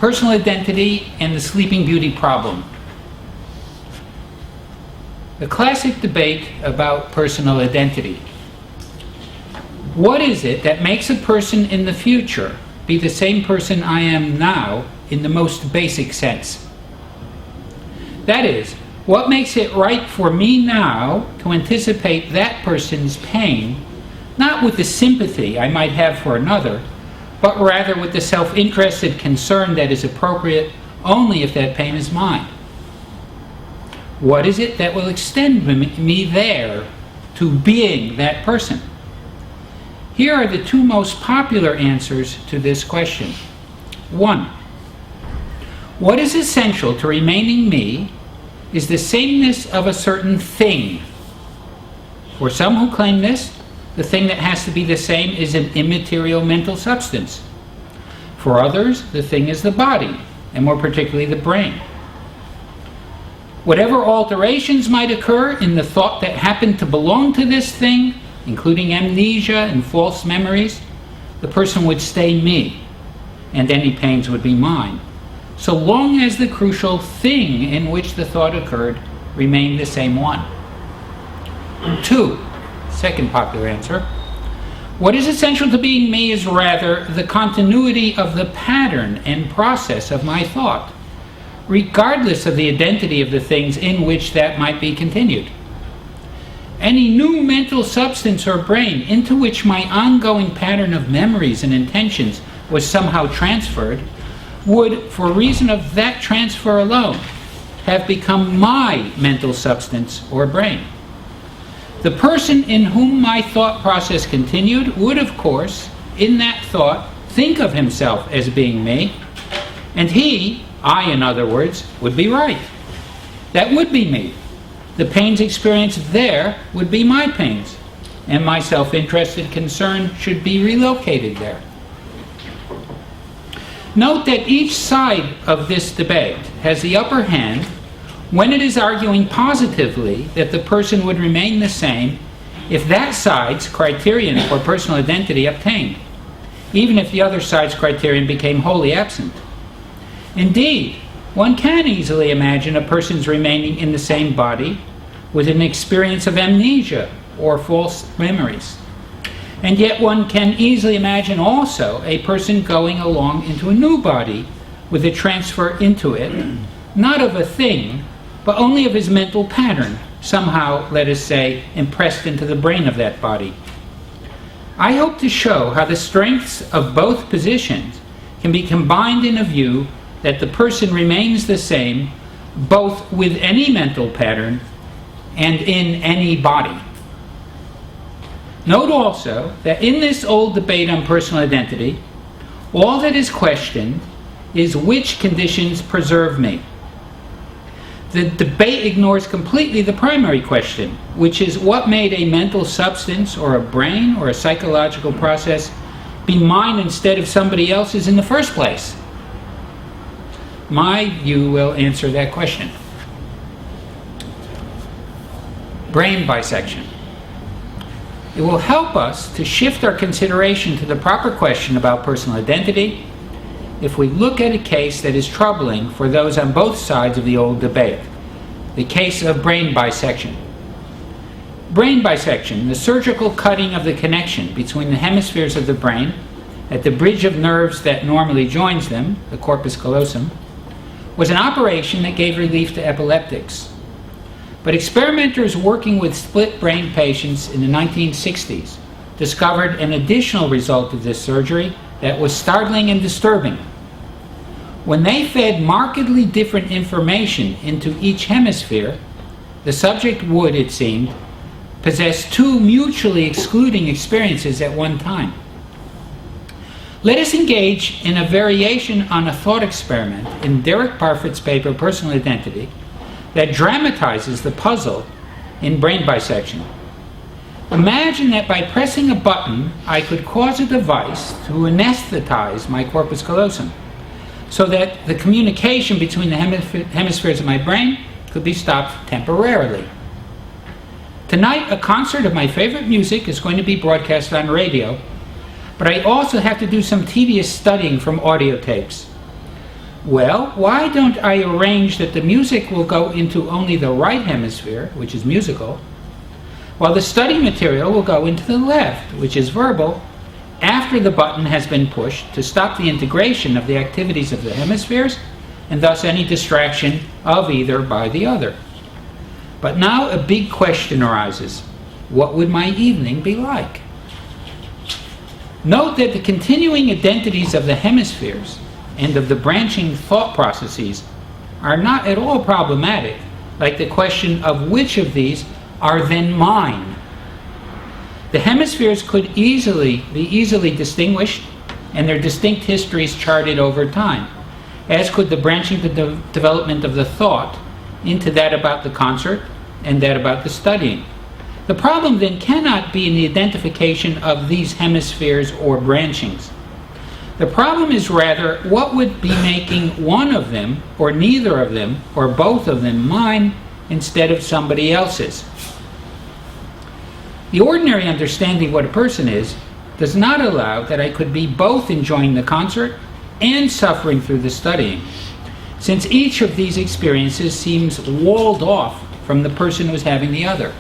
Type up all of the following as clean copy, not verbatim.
Personal identity and the Sleeping Beauty problem. The classic debate about personal identity. What is it that makes a person in the future be the same person I am now in the most basic sense? That is, what makes it right for me now to anticipate that person's pain, not with the sympathy I might have for another, but rather with the self-interested concern that is appropriate only if that pain is mine? What is it that will extend me there to being that person? Here are the two most popular answers to this question. 1. What is essential to remaining me is the sameness of a certain thing. For some who claim this, the thing that has to be the same is an immaterial mental substance. For others, the thing is the body, and more particularly the brain. Whatever alterations might occur in the thought that happened to belong to this thing, including amnesia and false memories, the person would stay me, and any pains would be mine, so long as the crucial thing in which the thought occurred remained the same one. 2. Second popular answer. What is essential to being me is rather the continuity of the pattern and process of my thought, regardless of the identity of the things in which that might be continued. Any new mental substance or brain into which my ongoing pattern of memories and intentions was somehow transferred would, for reason of that transfer alone, have become my mental substance or brain. The person in whom my thought process continued would, of course, in that thought, think of himself as being me, and I, in other words, would be right. That would be me. The pains experienced there would be my pains, and my self-interested concern should be relocated there. Note that each side of this debate has the upper hand when it is arguing positively that the person would remain the same if that side's criterion for personal identity obtained, even if the other side's criterion became wholly absent. Indeed, one can easily imagine a person's remaining in the same body with an experience of amnesia or false memories. And yet one can easily imagine also a person going along into a new body with a transfer into it, not of a thing, but only of his mental pattern, somehow, let us say, impressed into the brain of that body. I hope to show how the strengths of both positions can be combined in a view that the person remains the same both with any mental pattern and in any body. Note also that in this old debate on personal identity, all that is questioned is which conditions preserve me. The debate ignores completely the primary question, which is what made a mental substance or a brain or a psychological process be mine instead of somebody else's in the first place. My view will answer that question. Brain bisection. It will help us to shift our consideration to the proper question about personal identity if we look at a case that is troubling for those on both sides of the old debate, the case of brain bisection. Brain bisection, the surgical cutting of the connection between the hemispheres of the brain at the bridge of nerves that normally joins them, the corpus callosum, was an operation that gave relief to epileptics. But experimenters working with split-brain patients in the 1960s discovered an additional result of this surgery that was startling and disturbing. When they fed markedly different information into each hemisphere, the subject would, it seemed, possess two mutually excluding experiences at one time. Let us engage in a variation on a thought experiment in Derek Parfit's paper, Personal Identity, that dramatizes the puzzle in brain bisection. Imagine that by pressing a button, I could cause a device to anesthetize my corpus callosum, so that the communication between the hemispheres of my brain could be stopped temporarily. Tonight, a concert of my favorite music is going to be broadcast on radio, but I also have to do some tedious studying from audio tapes. Well, why don't I arrange that the music will go into only the right hemisphere, which is musical, while the study material will go into the left, which is verbal, after the button has been pushed to stop the integration of the activities of the hemispheres and thus any distraction of either by the other. But now a big question arises. What would my evening be like? Note that the continuing identities of the hemispheres and of the branching thought processes are not at all problematic, like the question of which of these are then mine. The hemispheres could be easily distinguished and their distinct histories charted over time, as could the branching development of the thought into that about the concert and that about the studying. The problem then cannot be in the identification of these hemispheres or branchings. The problem is rather what would be making one of them, or neither of them, or both of them mine instead of somebody else's. The ordinary understanding of what a person is does not allow that I could be both enjoying the concert and suffering through the studying, since each of these experiences seems walled off from the person who's having the other.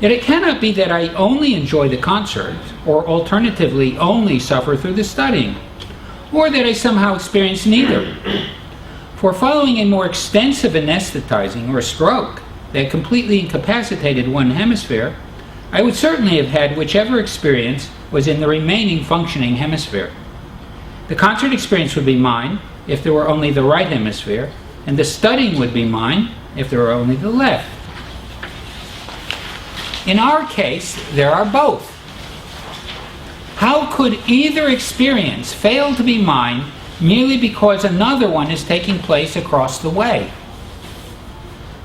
Yet it cannot be that I only enjoy the concert, or alternatively only suffer through the studying, or that I somehow experience neither. For following a more extensive anesthetizing or stroke that completely incapacitated one hemisphere, I would certainly have had whichever experience was in the remaining functioning hemisphere. The concert experience would be mine if there were only the right hemisphere, and the studying would be mine if there were only the left. In our case, there are both. How could either experience fail to be mine merely because another one is taking place across the way?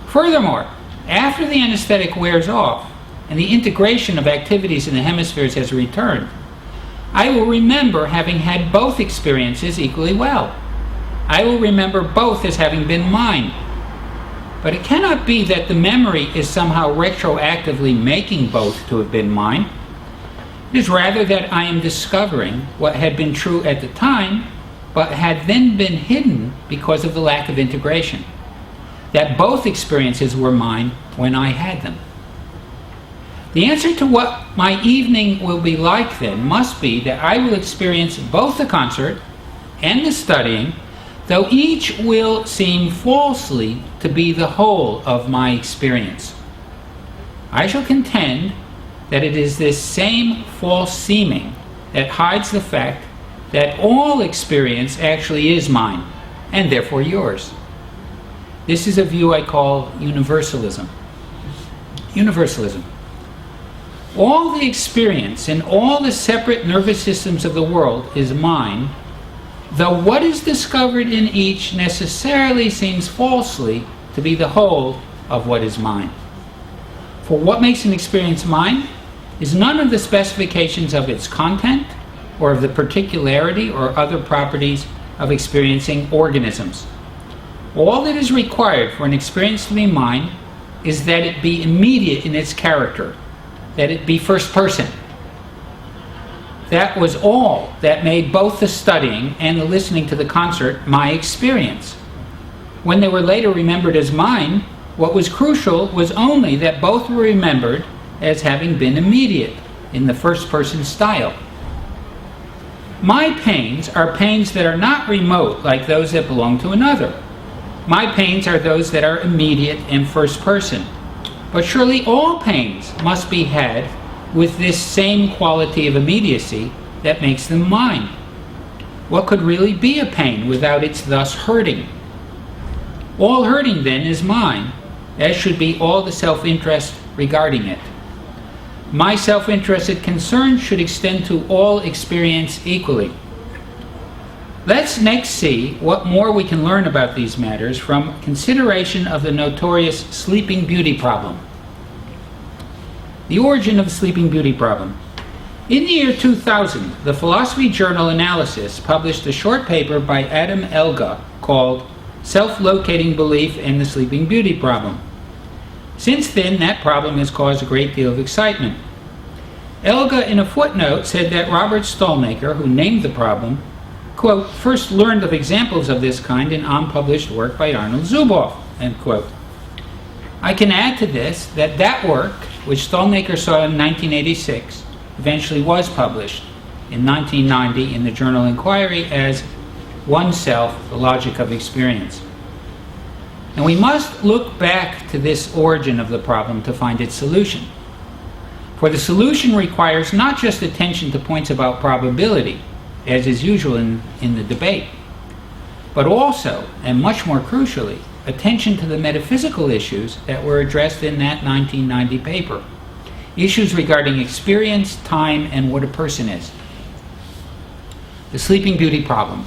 Furthermore, after the anesthetic wears off and the integration of activities in the hemispheres has returned, I will remember having had both experiences equally well. I will remember both as having been mine. But it cannot be that the memory is somehow retroactively making both to have been mine. It is rather that I am discovering what had been true at the time, but had then been hidden because of the lack of integration. That both experiences were mine when I had them. The answer to what my evening will be like then must be that I will experience both the concert and the studying, though each will seem falsely to be the whole of my experience. I shall contend that it is this same false seeming that hides the fact that all experience actually is mine, and therefore yours. This is a view I call universalism. Universalism. All the experience in all the separate nervous systems of the world is mine, though what is discovered in each necessarily seems falsely to be the whole of what is mine. For what makes an experience mine is none of the specifications of its content or of the particularity or other properties of experiencing organisms. All that is required for an experience to be mine is that it be immediate in its character, that it be first person. That was all that made both the studying and the listening to the concert my experience. When they were later remembered as mine, what was crucial was only that both were remembered as having been immediate in the first person style. My pains are pains that are not remote like those that belong to another. My pains are those that are immediate and first person. But surely all pains must be had with this same quality of immediacy that makes them mine. What could really be a pain without its thus hurting? All hurting then is mine, as should be all the self-interest regarding it. My self-interested concern should extend to all experience equally. Let's next see what more we can learn about these matters from consideration of the notorious Sleeping Beauty problem. The origin of the Sleeping Beauty problem. In the year 2000, the philosophy journal Analysis published a short paper by Adam Elga called Self-Locating Belief and the Sleeping Beauty Problem. Since then, that problem has caused a great deal of excitement. Elga, in a footnote, said that Robert Stallmaker, who named the problem, quote, first learned of examples of this kind in unpublished work by Arnold Zuboff, end quote. I can add to this that that work, which Stolnaker saw in 1986, eventually was published in 1990 in the journal Inquiry as Oneself, the Logic of Experience. And we must look back to this origin of the problem to find its solution. For the solution requires not just attention to points about probability, as is usual in the debate, but also, and much more crucially, attention to the metaphysical issues that were addressed in that 1990 paper. Issues regarding experience, time, and what a person is. The Sleeping Beauty problem.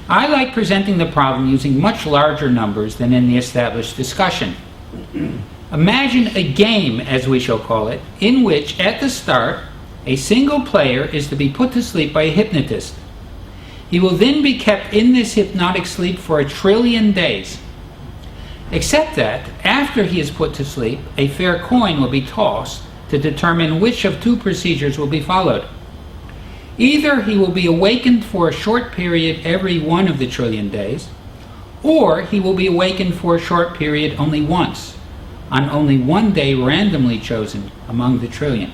I like presenting the problem using much larger numbers than in the established discussion. Imagine a game, as we shall call it, in which, at the start, a single player is to be put to sleep by a hypnotist. He will then be kept in this hypnotic sleep for 1 trillion days. Except that, after he is put to sleep, a fair coin will be tossed to determine which of two procedures will be followed. Either he will be awakened for a short period every one of the 1 trillion days, or he will be awakened for a short period only once, on only one day randomly chosen among the 1 trillion.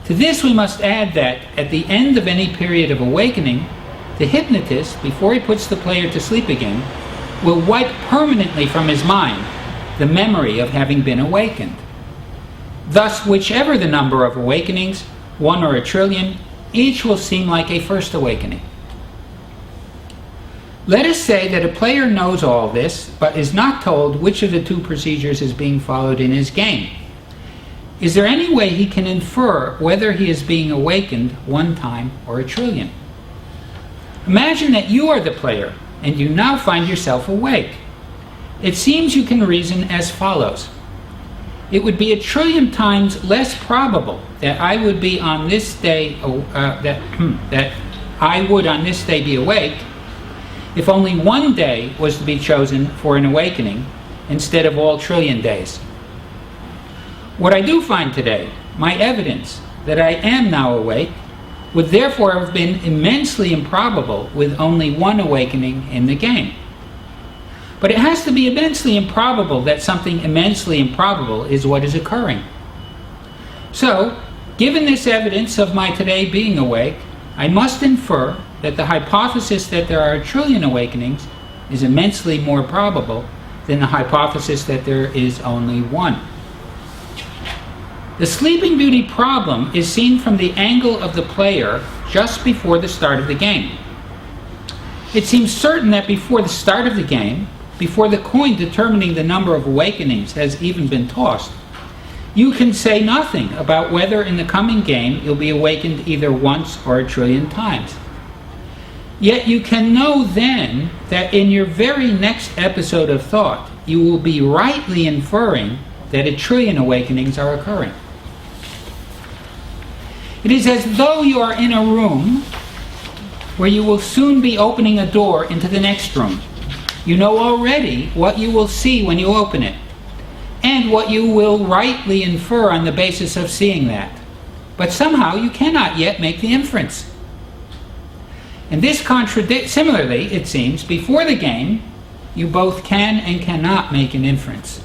To this we must add that, at the end of any period of awakening, the hypnotist, before he puts the player to sleep again, will wipe permanently from his mind the memory of having been awakened. Thus, whichever the number of awakenings, 1 or 1 trillion, each will seem like a first awakening. Let us say that a player knows all this, but is not told which of the two procedures is being followed in his game. Is there any way he can infer whether he is being awakened one time or 1 trillion? Imagine that you are the player, and you now find yourself awake. It seems you can reason as follows. It would be 1 trillion times less probable that I would be on this day that I would on this day be awake if only one day was to be chosen for an awakening instead of all 1 trillion days. What I do find today, my evidence that I am now awake, would therefore have been immensely improbable with only one awakening in the game. But it has to be immensely improbable that something immensely improbable is what is occurring. So, given this evidence of my today being awake, I must infer that the hypothesis that there are 1 trillion awakenings is immensely more probable than the hypothesis that there is only one. The Sleeping Beauty problem is seen from the angle of the player just before the start of the game. It seems certain that before the start of the game, before the coin determining the number of awakenings has even been tossed, you can say nothing about whether in the coming game you'll be awakened either once or 1 trillion times. Yet you can know then that in your very next episode of thought, you will be rightly inferring that 1 trillion awakenings are occurring. It is as though you are in a room where you will soon be opening a door into the next room. You know already what you will see when you open it, and what you will rightly infer on the basis of seeing that. But somehow you cannot yet make the inference. And this similarly, it seems, before the game, you both can and cannot make an inference.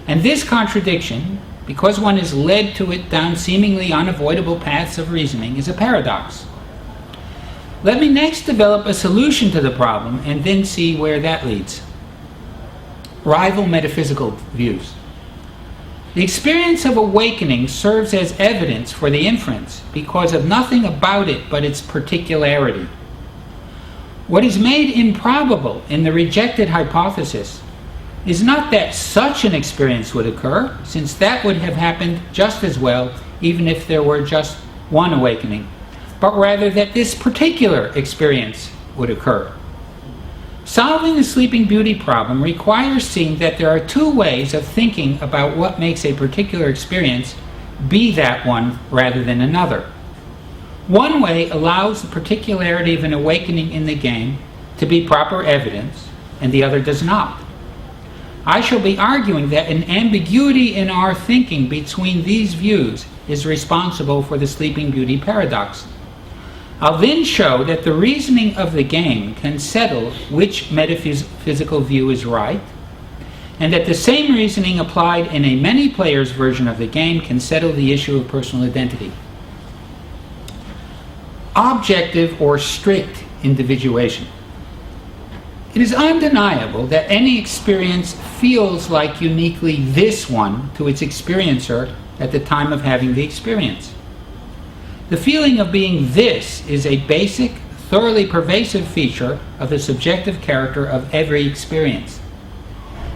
And this contradiction, because one is led to it down seemingly unavoidable paths of reasoning, is a paradox. Let me next develop a solution to the problem and then see where that leads. Rival metaphysical views. The experience of awakening serves as evidence for the inference because of nothing about it but its particularity. What is made improbable in the rejected hypothesis is not that such an experience would occur, since that would have happened just as well even if there were just one awakening, but rather that this particular experience would occur. Solving the Sleeping Beauty problem requires seeing that there are two ways of thinking about what makes a particular experience be that one rather than another. One way allows the particularity of an awakening in the game to be proper evidence, and the other does not. I shall be arguing that an ambiguity in our thinking between these views is responsible for the Sleeping Beauty paradox. I'll then show that the reasoning of the game can settle which metaphysical view is right, and that the same reasoning applied in a many players version of the game can settle the issue of personal identity. Objective or strict individuation. It is undeniable that any experience feels like uniquely this one to its experiencer at the time of having the experience. The feeling of being this is a basic, thoroughly pervasive feature of the subjective character of every experience.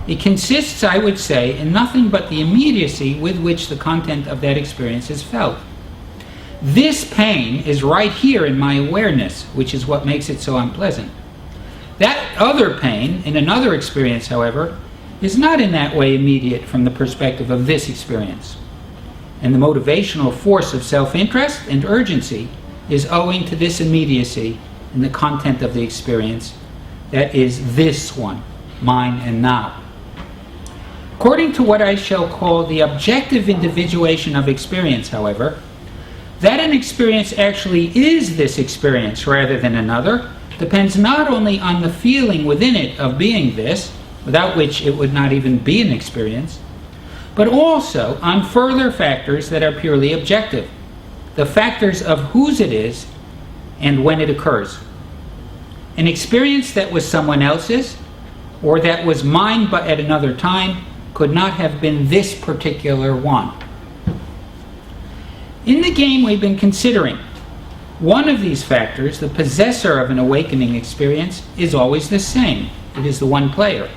It consists, I would say, in nothing but the immediacy with which the content of that experience is felt. This pain is right here in my awareness, which is what makes it so unpleasant. That other pain, in another experience, however, is not in that way immediate from the perspective of this experience. And the motivational force of self-interest and urgency is owing to this immediacy in the content of the experience that is this one, mine and now. According to what I shall call the objective individuation of experience, however, that an experience actually is this experience rather than another depends not only on the feeling within it of being this, without which it would not even be an experience, but also on further factors that are purely objective, the factors of whose it is and when it occurs. An experience that was someone else's, or that was mine but at another time, could not have been this particular one. In the game we've been considering, one of these factors, the possessor of an awakening experience, is always the same. It is the one player.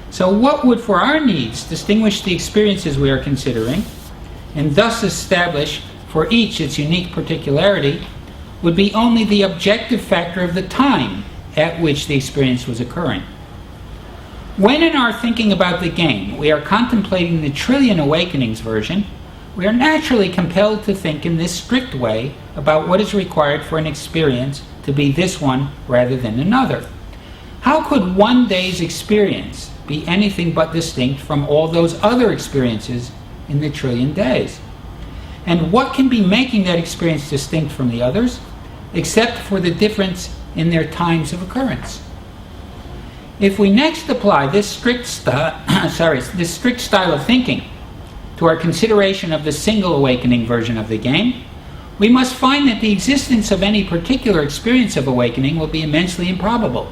So what would, for our needs, distinguish the experiences we are considering, and thus establish for each its unique particularity, would be only the objective factor of the time at which the experience was occurring. When in our thinking about the game we are contemplating the trillion awakenings version, we are naturally compelled to think in this strict way about what is required for an experience to be this one rather than another. How could one day's experience be anything but distinct from all those other experiences in the trillion days? And what can be making that experience distinct from the others, except for the difference in their times of occurrence? If we next apply this strict style of thinking to our consideration of the single awakening version of the game, we must find that the existence of any particular experience of awakening will be immensely improbable.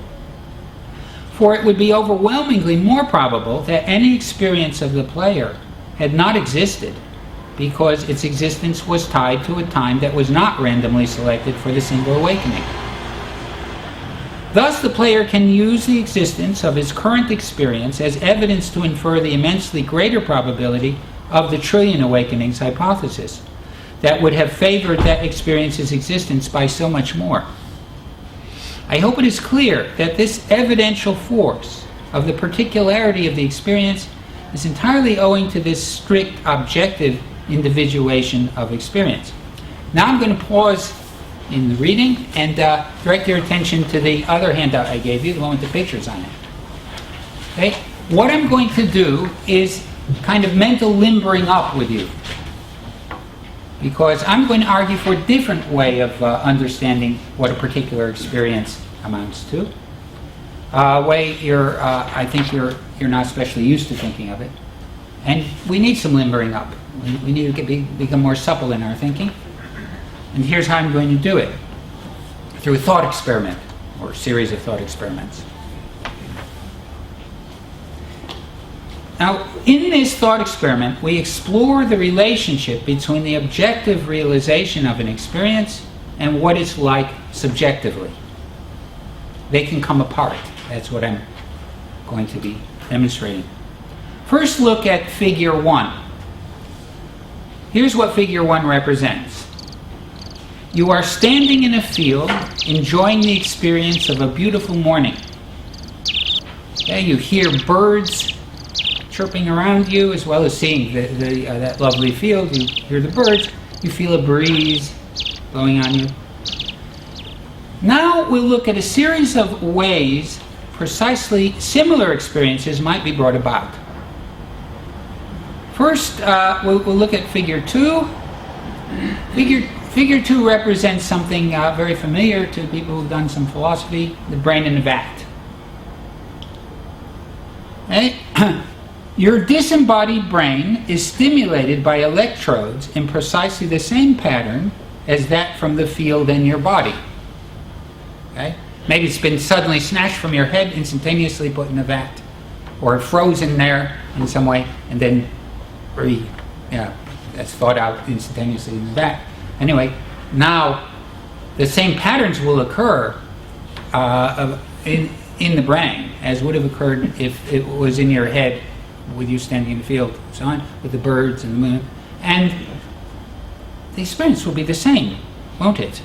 For it would be overwhelmingly more probable that any experience of the player had not existed because its existence was tied to a time that was not randomly selected for the single awakening. Thus, the player can use the existence of his current experience as evidence to infer the immensely greater probability of the trillion awakenings hypothesis that would have favored that experience's existence by so much more. I hope it is clear that this evidential force of the particularity of the experience is entirely owing to this strict objective individuation of experience. Now I'm going to pause in the reading and direct your attention to the other handout I gave you, the one with the pictures on it. Okay? What I'm going to do is kind of mental limbering up with you, because I'm going to argue for a different way of understanding what a particular experience amounts to. A way I think you're not especially used to thinking of it. And we need some limbering up. We need to become more supple in our thinking. And here's how I'm going to do it. Through a thought experiment, or a series of thought experiments. Now, in this thought experiment, we explore the relationship between the objective realization of an experience and what it's like subjectively. They can come apart. That's what I'm going to be demonstrating. First, look at figure 1. Here's what figure 1 represents. You are standing in a field, enjoying the experience of a beautiful morning. Okay, you hear birds chirping around you, as well as seeing that lovely field. You hear the birds. You feel a breeze blowing on you. Now we'll look at a series of ways precisely similar experiences might be brought about. First, we'll look at figure 2. Figure Figure 2 represents something very familiar to people who've done some philosophy, the brain in a vat. Okay? Your disembodied brain is stimulated by electrodes in precisely the same pattern as that from the field in your body. Okay? Maybe it's been suddenly snatched from your head, instantaneously put in a vat, or frozen there in some way, and then that's thawed out instantaneously in the vat. Anyway, now the same patterns will occur in the brain as would have occurred if it was in your head with you standing in the field, so on, with the birds and the moon. And the experience will be the same, won't it?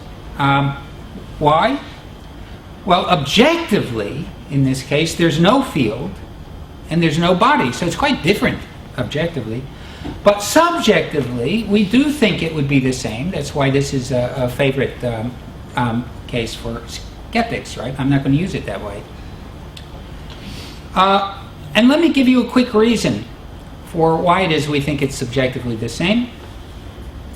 Why? Well, objectively, in this case, there's no field and there's no body, so it's quite different objectively. But subjectively, we do think it would be the same. That's why this is a favorite case for skeptics, right? I'm not going to use it that way. And let me give you a quick reason for why it is we think it's subjectively the same.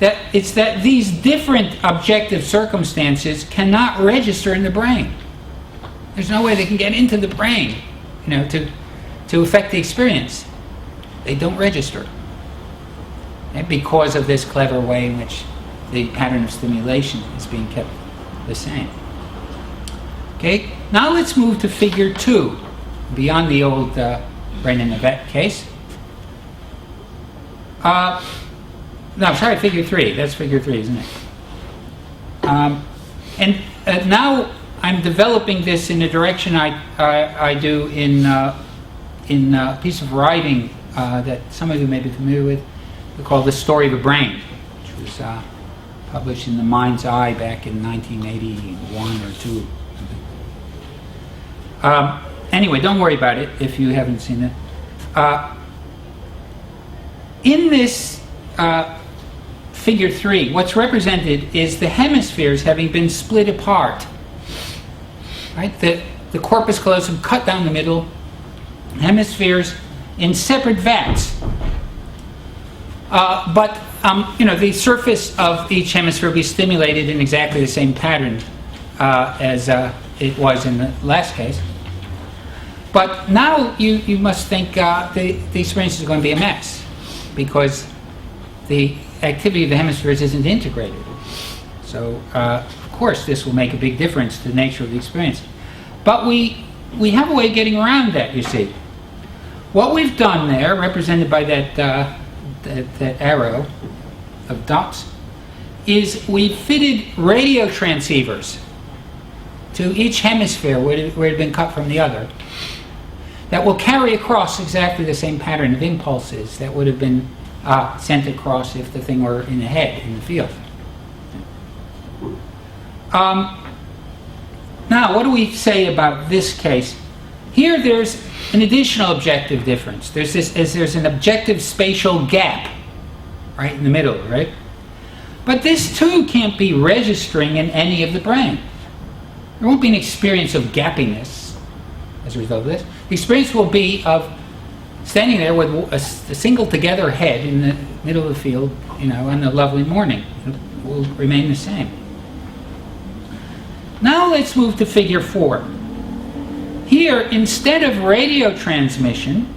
It's that these different objective circumstances cannot register in the brain. There's no way they can get into the brain, to affect the experience. They don't register. And because of this clever way in which the pattern of stimulation is being kept the same. Okay, now let's move to figure 2, beyond the old brain in the vat case. Figure 3. That's figure 3, isn't it? Now I'm developing this in a direction I do in a piece of writing that some of you may be familiar with, called The Story of a Brain, which was published in The Mind's Eye back in 1981 or 2. Anyway, don't worry about it if you haven't seen it. In this figure 3, what's represented is the hemispheres having been split apart. Right? The corpus callosum cut down the middle, hemispheres in separate vats. But the surface of each hemisphere will be stimulated in exactly the same pattern as it was in the last case. But now you must think the experience is going to be a mess, because the activity of the hemispheres isn't integrated. So, of course, this will make a big difference to the nature of the experience. But we have a way of getting around that, you see. What we've done there, represented by that arrow of dots, is we've fitted radio transceivers to each hemisphere where it had been cut from the other, that will carry across exactly the same pattern of impulses that would have been sent across if the thing were in the head, in the field. Now, what do we say about this case? Here there's an additional objective difference. There's an objective spatial gap right in the middle, right? But this too can't be registering in any of the brain. There won't be an experience of gappiness as a result of this. The experience will be of standing there with a single together head in the middle of the field, on a lovely morning. It will remain the same. Now let's move to figure 4. Here, instead of radio transmission,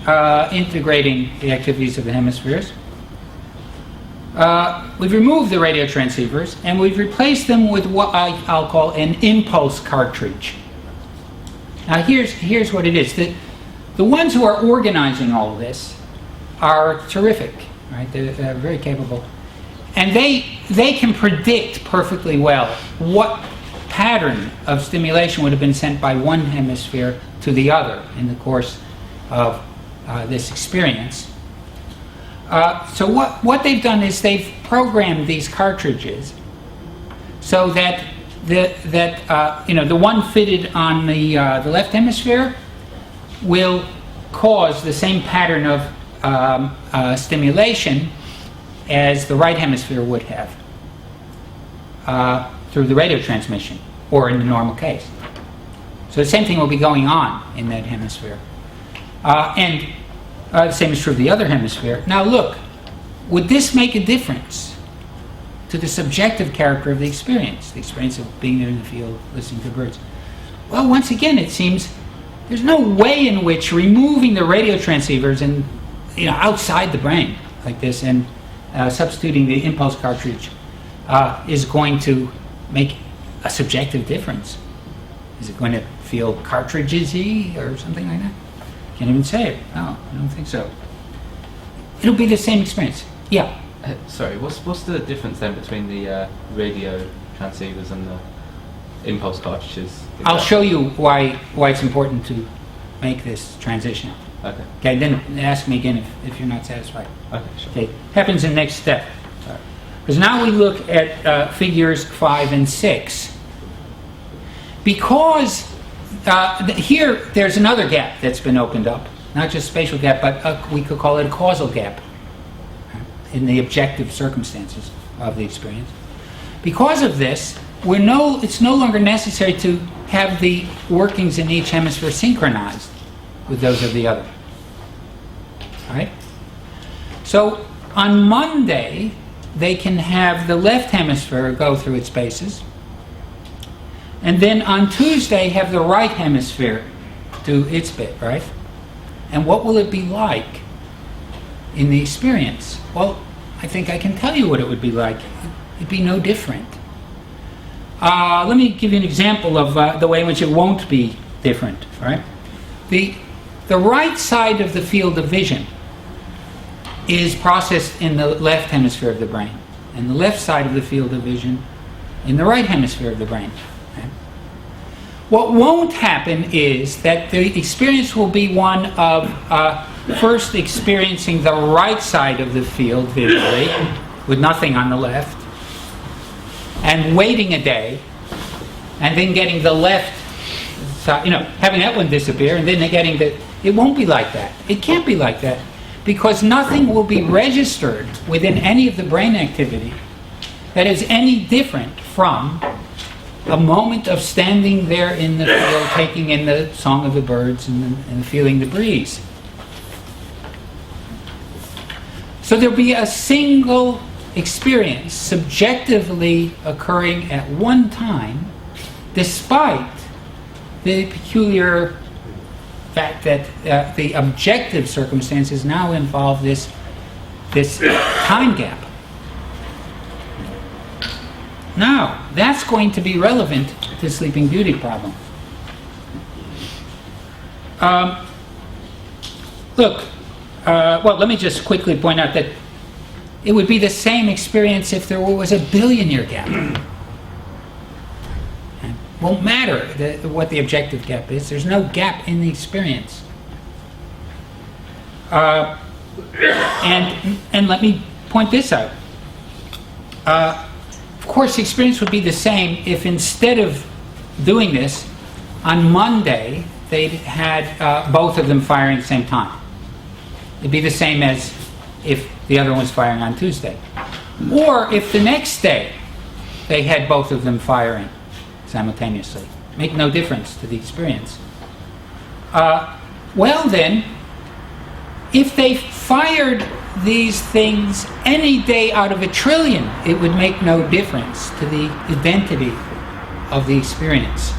integrating the activities of the hemispheres, we've removed the radio transceivers and we've replaced them with what I'll call an impulse cartridge. Now here's what it is. The ones who are organizing all of this are terrific, right? They're very capable. And they can predict perfectly well what pattern of stimulation would have been sent by one hemisphere to the other in the course of this experience. So what they've done is they've programmed these cartridges so that the one fitted on the left hemisphere will cause the same pattern of stimulation as the right hemisphere would have through the radio transmission, or in the normal case. So the same thing will be going on in that hemisphere. And the same is true of the other hemisphere. Now look, would this make a difference to the subjective character of the experience of being there in the field, listening to birds. Well, once again, it seems there's no way in which removing the radio transceivers and outside the brain like this and substituting the impulse cartridge is going to make a subjective difference. Is it going to feel cartridges-y or something like that? Can't even say it. No, I don't think so. It'll be the same experience. Yeah. Sorry, what's the difference then between the radio transceivers and the impulse cartridges? I'll show you why it's important to make this transition. Okay, then ask me again if you're not satisfied. Okay, sure. Okay, happens in the next step. Because now we look at figures 5 and 6. Because here there's another gap that's been opened up. Not just spatial gap, but we could call it a causal gap in the objective circumstances of the experience. Because of this, it's no longer necessary to have the workings in each hemisphere synchronized with those of the other. All right? So on Monday, they can have the left hemisphere go through its paces, and then on Tuesday have the right hemisphere do its bit, right? And what will it be like in the experience? Well, I think I can tell you what it would be like. It'd be no different. Let me give you an example of the way in which it won't be different, right? The right side of the field of vision is processed in the left hemisphere of the brain, and the left side of the field of vision in the right hemisphere of the brain. Okay? What won't happen is that the experience will be one of first experiencing the right side of the field visually, with nothing on the left, and waiting a day, and then getting the left side, having that one disappear, and then getting the... It won't be like that. It can't be like that, because nothing will be registered within any of the brain activity that is any different from a moment of standing there in the field, taking in the song of the birds and feeling the breeze. So there'll be a single experience subjectively occurring at one time, despite the peculiar fact that the objective circumstances now involve this time gap. Now, that's going to be relevant to the Sleeping Beauty problem. Well, let me just quickly point out that it would be the same experience if there was a billion-year gap. It won't matter what the objective gap is. There's no gap in the experience. And let me point this out. Of course, the experience would be the same if instead of doing this, on Monday, they'd had both of them firing at the same time. It'd be the same as if the other one was firing on Tuesday. Or if the next day they had both of them firing simultaneously. Make no difference to the experience. Well then, if they fired these things any day out of a trillion, it would make no difference to the identity of the experience.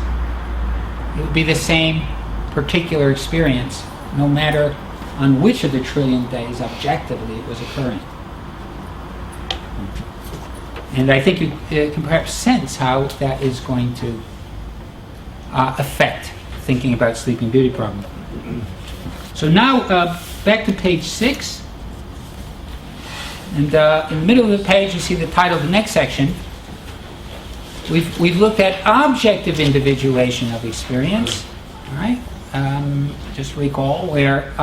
It would be the same particular experience, no matter on which of the trillion days objectively it was occurring. And I think you can perhaps sense how that is going to affect thinking about Sleeping Beauty problem. So now, back to page 6. And in the middle of the page, you see the title of the next section. We've looked at objective individuation of experience. All right? Just recall where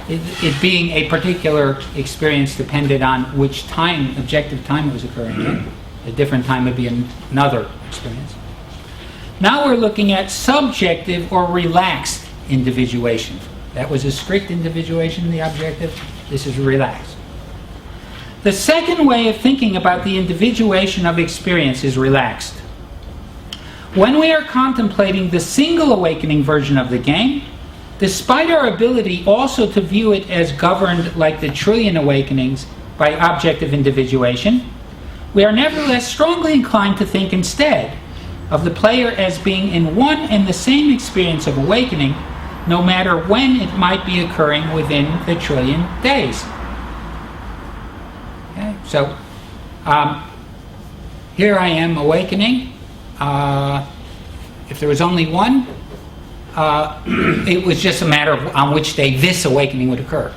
it being a particular experience depended on which time, objective time it was occurring in. A different time would be another experience. Now we're looking at subjective or relaxed individuation. That was a strict individuation in the objective. This is relaxed. The second way of thinking about the individuation of experience is relaxed. When we are contemplating the single awakening version of the game, despite our ability also to view it as governed like the trillion awakenings by objective individuation, We are nevertheless strongly inclined to think instead of the player as being in one and the same experience of awakening, no matter when it might be occurring within the trillion days. Okay, so here I am awakening. If there was only one, it was just a matter of on which day this awakening would occur.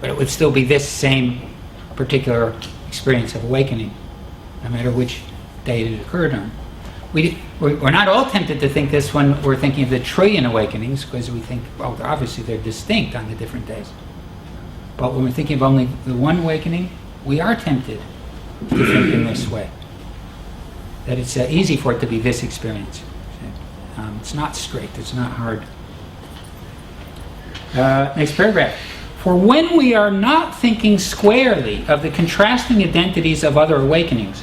But it would still be this same particular experience of awakening, no matter which day it occurred on. We're not all tempted to think this when we're thinking of the trillion awakenings, because we think, well, obviously they're distinct on the different days. But when we're thinking of only the one awakening, we are tempted to think in this way, that it's easy for it to be this experience. It's not straight, it's not hard. Next paragraph. For when we are not thinking squarely of the contrasting identities of other awakenings,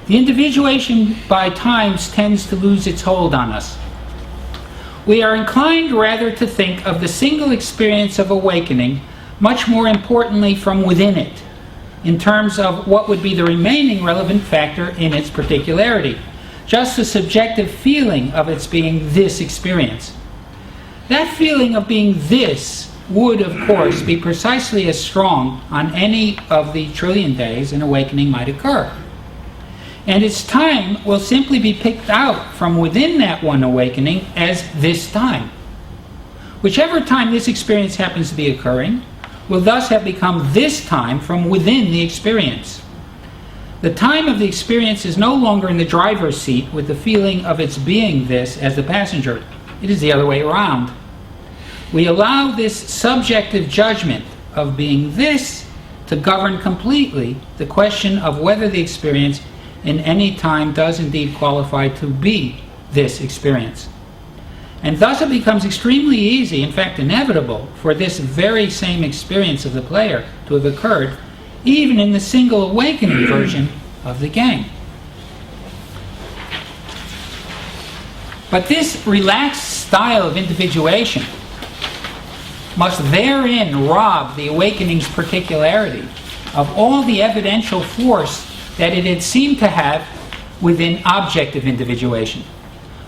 the individuation by times tends to lose its hold on us. We are inclined rather to think of the single experience of awakening much more importantly from within it, in terms of what would be the remaining relevant factor in its particularity, just the subjective feeling of its being this experience. That feeling of being this would, of course, be precisely as strong on any of the trillion days an awakening might occur. And its time will simply be picked out from within that one awakening as this time. Whichever time this experience happens to be occurring will thus have become this time from within the experience. The time of the experience is no longer in the driver's seat with the feeling of its being this as the passenger. It is the other way around. We allow this subjective judgment of being this to govern completely the question of whether the experience in any time does indeed qualify to be this experience. And thus it becomes extremely easy, in fact inevitable, for this very same experience of the player to have occurred even in the single awakening version of the game. But this relaxed style of individuation must therein rob the awakening's particularity of all the evidential force that it had seemed to have within objective individuation.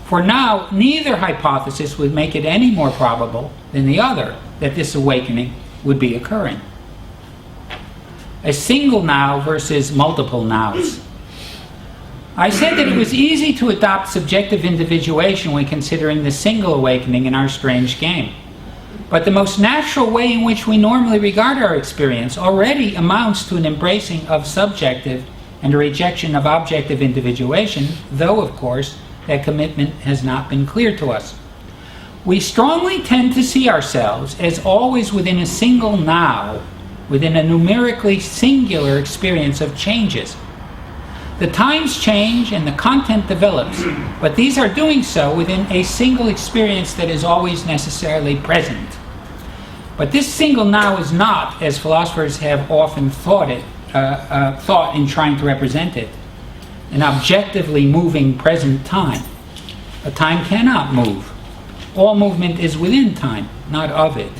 For now, neither hypothesis would make it any more probable than the other that this awakening would be occurring. A single now versus multiple nows. I said that it was easy to adopt subjective individuation when considering the single awakening in our strange game. But the most natural way in which we normally regard our experience already amounts to an embracing of subjective and a rejection of objective individuation, though, of course, that commitment has not been clear to us. We strongly tend to see ourselves as always within a single now, within a numerically singular experience of changes. The times change and the content develops, but these are doing so within a single experience that is always necessarily present. But this single now is not, as philosophers have often thought in trying to represent it, an objectively moving present time. A time cannot move. All movement is within time, not of it.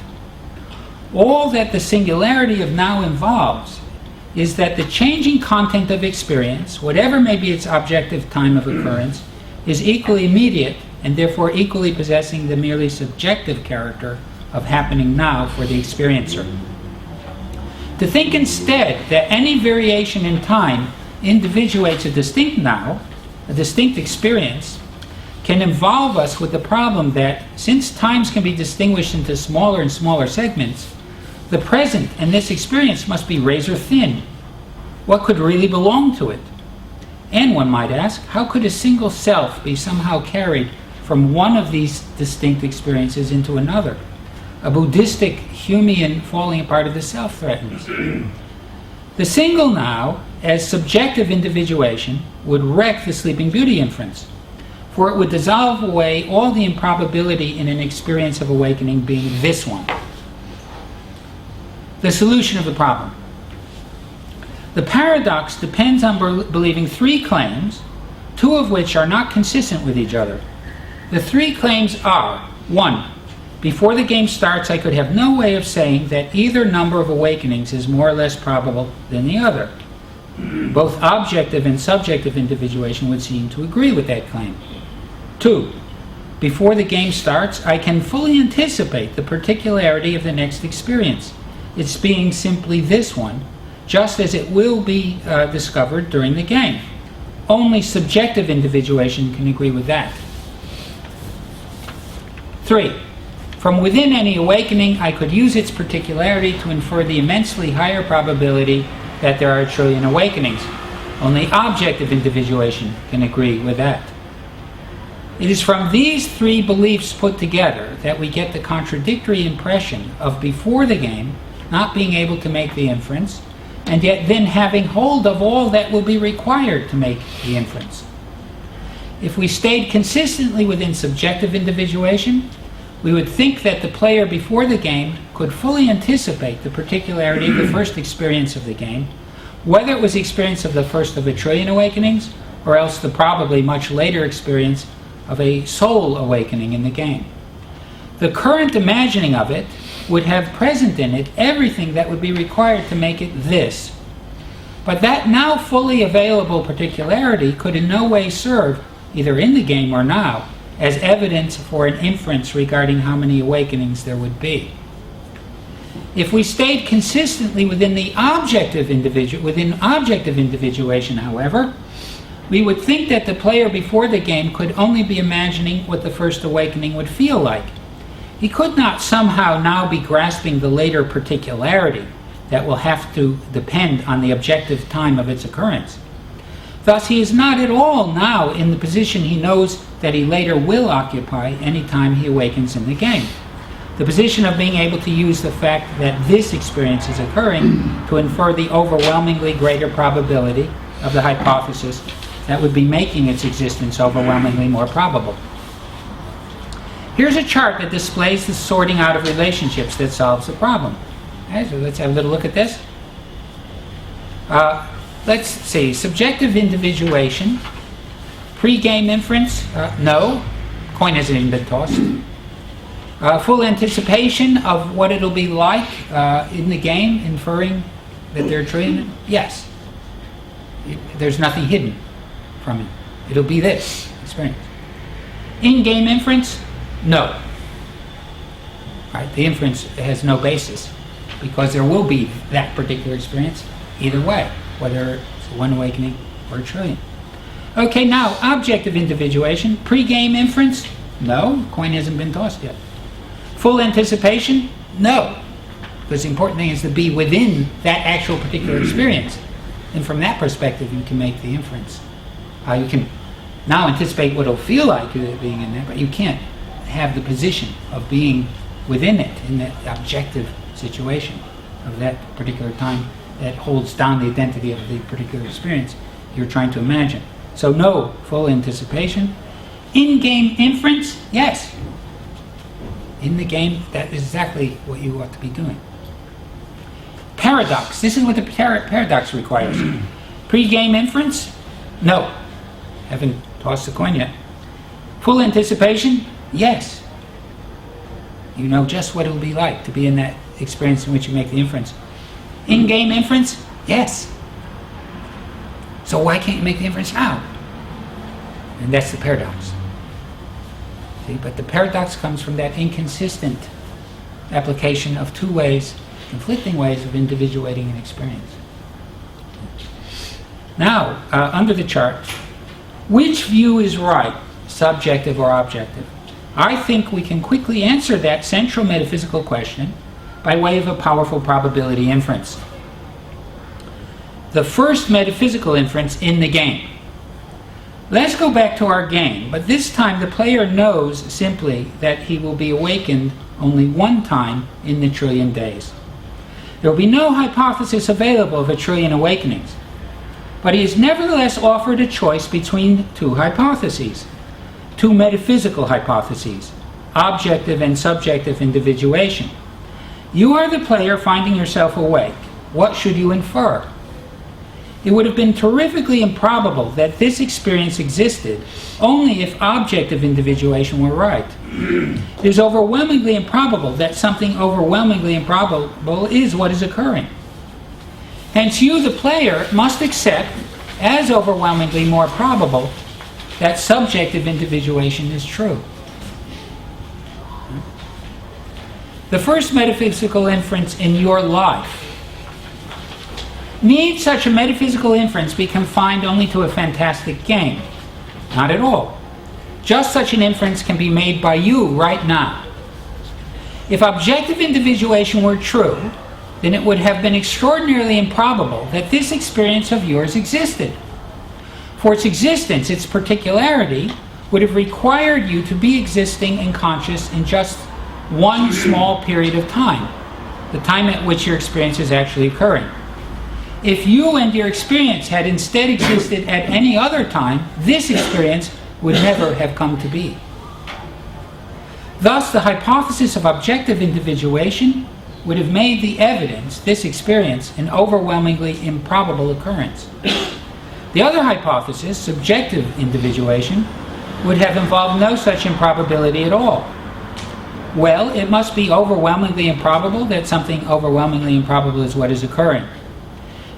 All that the singularity of now involves is that the changing content of experience, whatever may be its objective time of occurrence, is equally immediate and therefore equally possessing the merely subjective character of happening now for the experiencer. To think instead that any variation in time individuates a distinct now, a distinct experience, can involve us with the problem that, since times can be distinguished into smaller and smaller segments, the present and this experience must be razor thin. What could really belong to it? And one might ask, how could a single self be somehow carried from one of these distinct experiences into another? A Buddhistic Humean falling apart of the self threatens. The single now, as subjective individuation, would wreck the Sleeping Beauty inference, for it would dissolve away all the improbability in an experience of awakening being this one. The solution of the problem. The paradox depends on believing three claims, two of which are not consistent with each other. The three claims are: 1. Before the game starts, I could have no way of saying that either number of awakenings is more or less probable than the other. Both objective and subjective individuation would seem to agree with that claim. 2. Before the game starts, I can fully anticipate the particularity of the next experience, its being simply this one, just as it will be discovered during the game. Only subjective individuation can agree with that. 3. From within any awakening, I could use its particularity to infer the immensely higher probability that there are a trillion awakenings. Only objective individuation can agree with that. It is from these three beliefs put together that we get the contradictory impression of before the game not being able to make the inference, and yet then having hold of all that will be required to make the inference. If we stayed consistently within subjective individuation, we would think that the player before the game could fully anticipate the particularity of the first experience of the game, whether it was the experience of the first of a trillion awakenings, or else the probably much later experience of a soul awakening in the game. The current imagining of it would have present in it everything that would be required to make it this. But that now fully available particularity could in no way serve, either in the game or now, as evidence for an inference regarding how many awakenings there would be. If we stayed consistently within the objective individuation, however, we would think that the player before the game could only be imagining what the first awakening would feel like. He could not somehow now be grasping the later particularity that will have to depend on the objective time of its occurrence. Thus, he is not at all now in the position he knows that he later will occupy any time he awakens in the game. The position of being able to use the fact that this experience is occurring to infer the overwhelmingly greater probability of the hypothesis that would be making its existence overwhelmingly more probable. Here's a chart that displays the sorting out of relationships that solves the problem. Okay, so let's have a little look at this. Let's see, subjective individuation, pre-game inference, no, coin hasn't even been tossed. Full anticipation of what it'll be like in the game, inferring that they're trillion, yes. There's nothing hidden from it. It'll be this experience. In-game inference, no. Right, the inference has no basis because there will be that particular experience either way, whether it's one awakening or a trillion. Okay, now objective individuation, pre-game inference, no, coin hasn't been tossed yet. Full anticipation, no, because the important thing is to be within that actual particular experience, and from that perspective you can make the inference. You can now anticipate what it'll feel like being in there, but you can't have the position of being within it in that objective situation of that particular time that holds down the identity of the particular experience you're trying to imagine. So no full anticipation. In-game inference, yes. In the game, that is exactly what you ought to be doing. Paradox, this is what the paradox requires. Pre-game inference, no. Haven't tossed the coin yet. Full anticipation, yes. You know just what it'll be like to be in that experience in which you make the inference. In-game inference, yes. So why can't you make the inference now? And that's the paradox. See, but the paradox comes from that inconsistent application of two ways, conflicting ways of individuating an experience. Now, under the chart, which view is right, subjective or objective? I think we can quickly answer that central metaphysical question by way of a powerful probability inference. The first metaphysical inference in the game. Let's go back to our game, but this time the player knows simply that he will be awakened only one time in the trillion days. There will be no hypothesis available of a trillion awakenings, but he is nevertheless offered a choice between two hypotheses, two metaphysical hypotheses, objective and subjective individuation. You are the player finding yourself awake. What should you infer? It would have been terrifically improbable that this experience existed only if objective individuation were right. It is overwhelmingly improbable that something overwhelmingly improbable is what is occurring. Hence you, the player, must accept as overwhelmingly more probable that subjective individuation is true. The first metaphysical inference in your life. Need such a metaphysical inference be confined only to a fantastic game? Not at all. Just such an inference can be made by you right now. If objective individuation were true, then it would have been extraordinarily improbable that this experience of yours existed. For its existence, its particularity, would have required you to be existing and conscious in just one small period of time, the time at which your experience is actually occurring. If you and your experience had instead existed at any other time, this experience would never have come to be. Thus, the hypothesis of objective individuation would have made the evidence, this experience, an overwhelmingly improbable occurrence. The other hypothesis, subjective individuation, would have involved no such improbability at all. Well, it must be overwhelmingly improbable that something overwhelmingly improbable is what is occurring.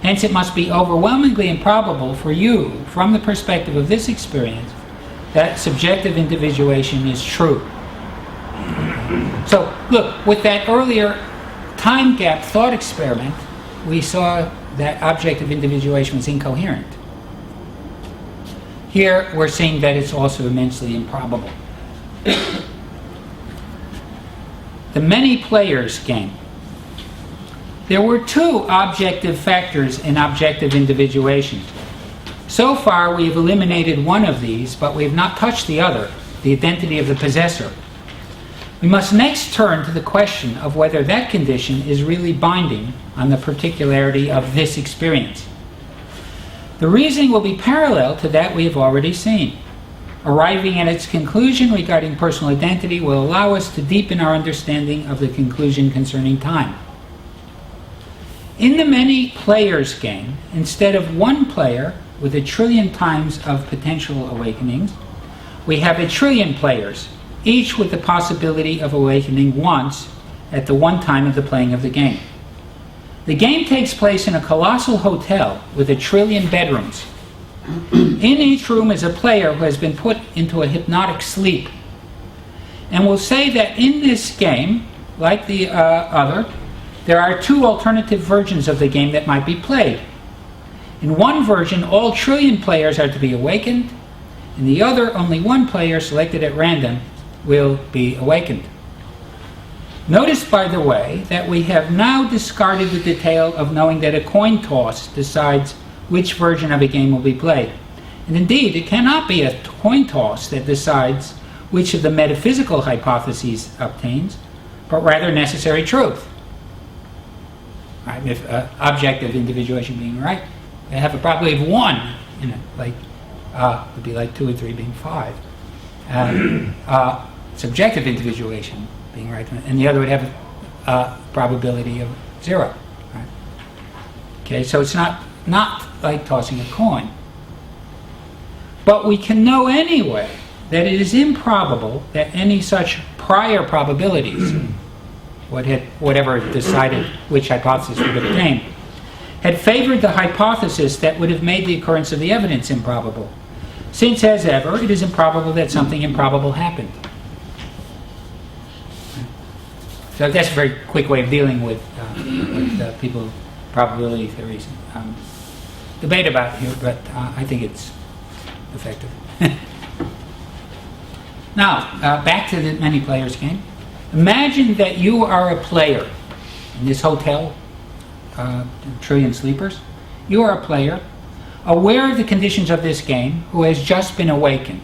Hence, it must be overwhelmingly improbable for you, from the perspective of this experience, that subjective individuation is true. So, look, with that earlier time gap thought experiment, we saw that objective individuation was incoherent. Here, we're seeing that it's also immensely improbable. The many players game. There were two objective factors in objective individuation. So far, we have eliminated one of these, but we have not touched the other, the identity of the possessor. We must next turn to the question of whether that condition is really binding on the particularity of this experience. The reasoning will be parallel to that we have already seen. Arriving at its conclusion regarding personal identity will allow us to deepen our understanding of the conclusion concerning time. In the many players game, instead of one player with 1 trillion times of potential awakenings, we have 1 trillion players, each with the possibility of awakening once at the one time of the playing of the game. The game takes place in a colossal hotel with 1 trillion bedrooms. In each room is a player who has been put into a hypnotic sleep. And we'll say that in this game, like the other, there are two alternative versions of the game that might be played. In one version, all 1 trillion players are to be awakened. In the other, only one player selected at random will be awakened. Notice, by the way, that we have now discarded the detail of knowing that a coin toss decides which version of a game will be played. And indeed, it cannot be a coin toss that decides which of the metaphysical hypotheses obtains, but rather necessary truth. Right? If objective individuation being right, they have a probability of 1 in it, like would be like 2 and 3 being 5. Subjective individuation being right, and the other would have a probability of 0. Right? Okay, so it's not like tossing a coin. But we can know anyway that it is improbable that any such prior probabilities, whatever decided which hypothesis would obtain, had favored the hypothesis that would have made the occurrence of the evidence improbable, since, as ever, it is improbable that something improbable happened. So that's a very quick way of dealing with people probability theories debate about here, but I think it's effective. Now, back to the many players game. Imagine that you are a player in this hotel, 1 trillion sleepers. You are a player, aware of the conditions of this game, who has just been awakened.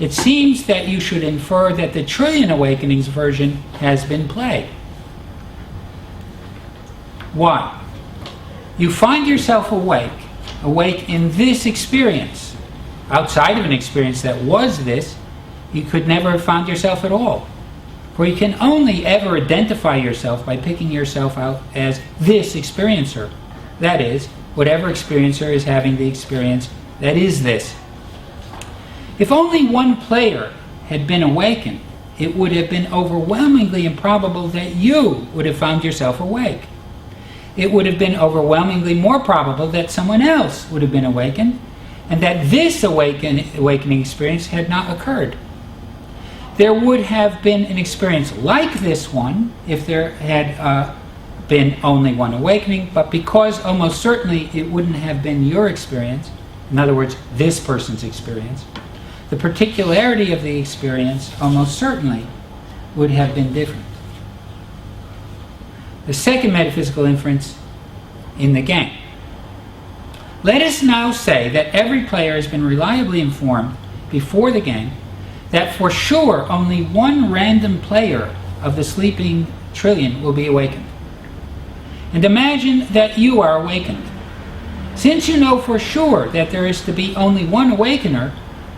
It seems that you should infer that the 1 trillion awakenings version has been played. Why? You find yourself awake in this experience. Outside of an experience that was this, you could never have found yourself at all. For you can only ever identify yourself by picking yourself out as this experiencer. That is, whatever experiencer is having the experience that is this. If only one player had been awakened, it would have been overwhelmingly improbable that you would have found yourself awake. it would have been overwhelmingly more probable that someone else would have been awakened, and that this awakening experience had not occurred. There would have been an experience like this one if there had been only one awakening, but because almost certainly it wouldn't have been your experience, in other words, this person's experience, the particularity of the experience almost certainly would have been different. The second metaphysical inference in the game. Let us now say that every player has been reliably informed before the game that for sure only one random player of the sleeping trillion will be awakened. And imagine that you are awakened. Since you know for sure that there is to be only one awakener,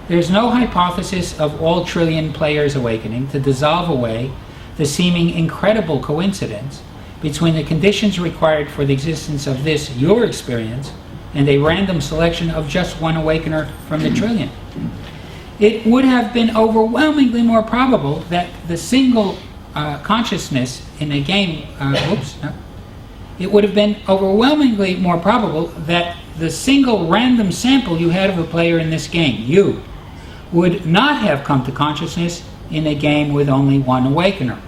there is no hypothesis of all trillion players awakening to dissolve away the seeming incredible coincidence between the conditions required for the existence of this, your experience, and a random selection of just one awakener from the trillion. It would have been overwhelmingly more probable that the single consciousness in a game, it would have been overwhelmingly more probable that the single random sample you had of a player in this game, you, would not have come to consciousness in a game with only one awakener.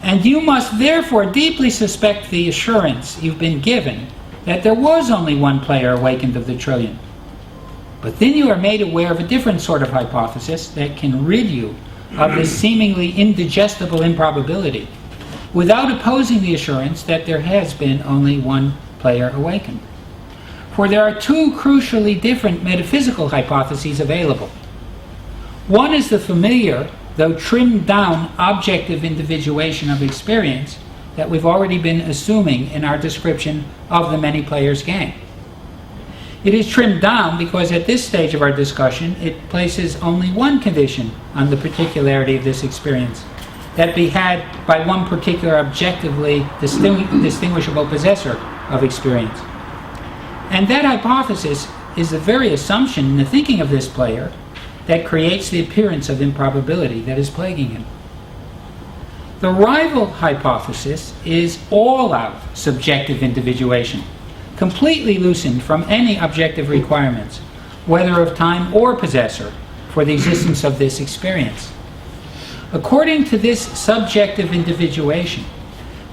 And you must therefore deeply suspect the assurance you've been given that there was only one player awakened of the trillion. But then you are made aware of a different sort of hypothesis that can rid you of this seemingly indigestible improbability without opposing the assurance that there has been only one player awakened. For there are two crucially different metaphysical hypotheses available. One is the familiar, though trimmed down, objective individuation of experience that we've already been assuming in our description of the many players game. It is trimmed down because at this stage of our discussion it places only one condition on the particularity of this experience, that be had by one particular objectively distinguishable possessor of experience. And that hypothesis is the very assumption in the thinking of this player that creates the appearance of improbability that is plaguing him. The rival hypothesis is all-out subjective individuation, completely loosened from any objective requirements, whether of time or possessor, for the existence of this experience. According to this subjective individuation,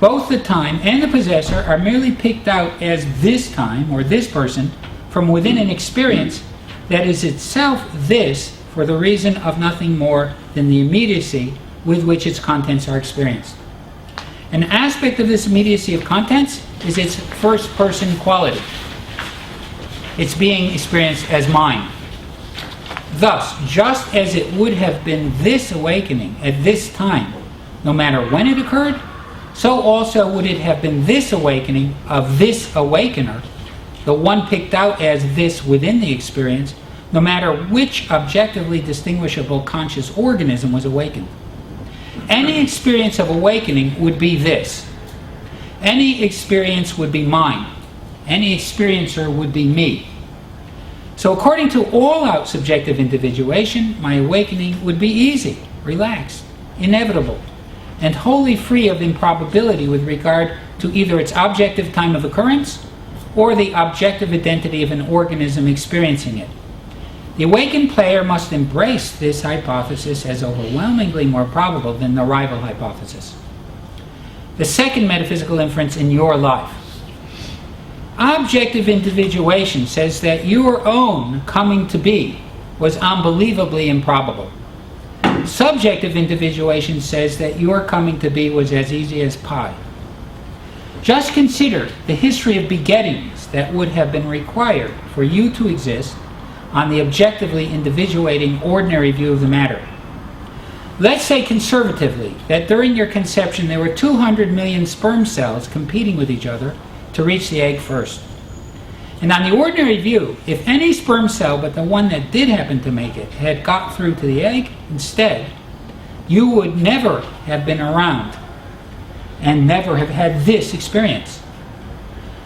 both the time and the possessor are merely picked out as this time or this person from within an experience that is itself this for the reason of nothing more than the immediacy with which its contents are experienced. An aspect of this immediacy of contents is its first-person quality. It's being experienced as mine. Thus, just as it would have been this awakening at this time, no matter when it occurred, so also would it have been this awakening of this awakener, the one picked out as this within the experience, no matter which objectively distinguishable conscious organism was awakened. Any experience of awakening would be this. Any experience would be mine. Any experiencer would be me. So according to all-out subjective individuation, my awakening would be easy, relaxed, inevitable, and wholly free of improbability with regard to either its objective time of occurrence or the objective identity of an organism experiencing it. The awakened player must embrace this hypothesis as overwhelmingly more probable than the rival hypothesis. The second metaphysical inference in your life. Objective individuation says that your own coming to be was unbelievably improbable. Subjective individuation says that your coming to be was as easy as pie. Just consider the history of begettings that would have been required for you to exist on the objectively individuating ordinary view of the matter. Let's say conservatively that during your conception there were 200 million sperm cells competing with each other to reach the egg first. And on the ordinary view, if any sperm cell but the one that did happen to make it had got through to the egg instead, you would never have been around and never have had this experience.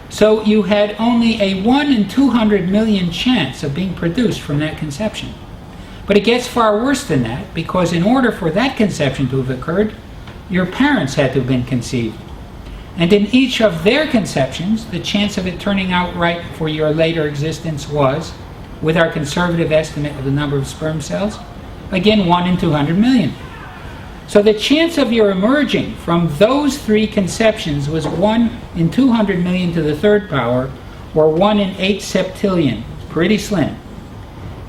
So you had only a 1 in 200 million chance of being produced from that conception. But it gets far worse than that, because in order for that conception to have occurred, your parents had to have been conceived. And in each of their conceptions, the chance of it turning out right for your later existence was, with our conservative estimate of the number of sperm cells, again 1 in 200 million. So the chance of your emerging from those three conceptions was 1 in 200 million to the third power, or 1 in 8 septillion. Pretty slim.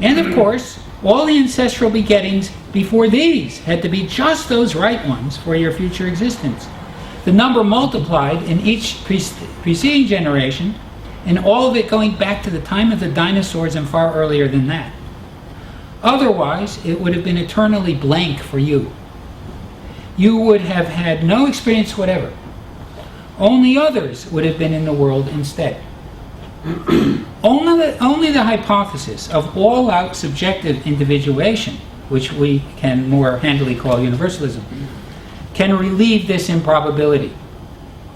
And of course, all the ancestral begettings before these had to be just those right ones for your future existence. The number multiplied in each preceding generation, and all of it going back to the time of the dinosaurs and far earlier than that. Otherwise, it would have been eternally blank for you. You would have had no experience whatever. Only others would have been in the world instead. Only the hypothesis of all-out subjective individuation, which we can more handily call universalism, can relieve this improbability.